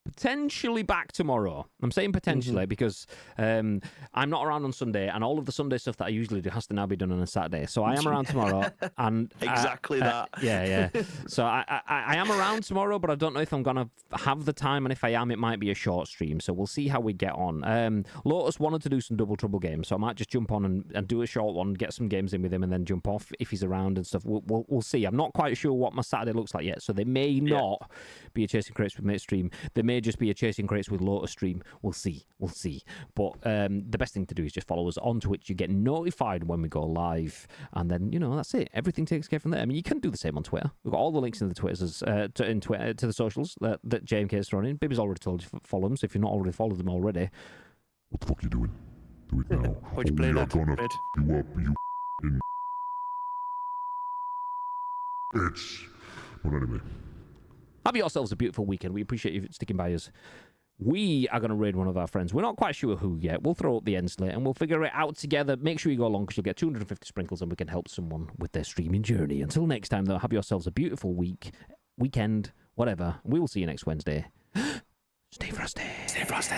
Speaker 1: potentially back tomorrow. I'm saying potentially because I'm not around on Sunday, and all of the Sunday stuff that I usually do has to now be done on a Saturday. So I am around tomorrow, and
Speaker 2: exactly that.
Speaker 1: Yeah. So I am around tomorrow, but I don't know if I'm gonna have the time, and if I am, it might be a short stream. So we'll see how we get on. Lotus wanted to do some Double Trouble games, so I might just jump on and do a short one, get some games in with him, and then jump off if he's around and stuff. We'll see. I'm not quite sure what my Saturday looks like yet, so they may not be a Chasing Crates with Mate stream. They may just be a Chasing Crates with Lotus stream. We'll see. But the best thing to do is just follow us on Twitch. You get notified when we go live, and then that's it. Everything takes care from there. I mean, you can do the same on Twitter. We've got all the links in the Twitters to the socials that JMK has thrown in. Bibby's already told you to follow them, so if you're not already followed them already,
Speaker 3: What the fuck you doing? Do it now.
Speaker 2: Would you play
Speaker 3: We are
Speaker 2: that
Speaker 3: gonna
Speaker 2: mid?
Speaker 3: you up, you in bitch. But anyway,
Speaker 1: have yourselves a beautiful weekend. We appreciate you sticking by us. We are going to raid one of our friends. We're not quite sure who yet. We'll throw up the end slate and we'll figure it out together. Make sure you go along because you'll get 250 sprinkles and we can help someone with their streaming journey. Until next time, though, have yourselves a beautiful weekend, whatever. We will see you next Wednesday. Stay frosty. Stay frosty.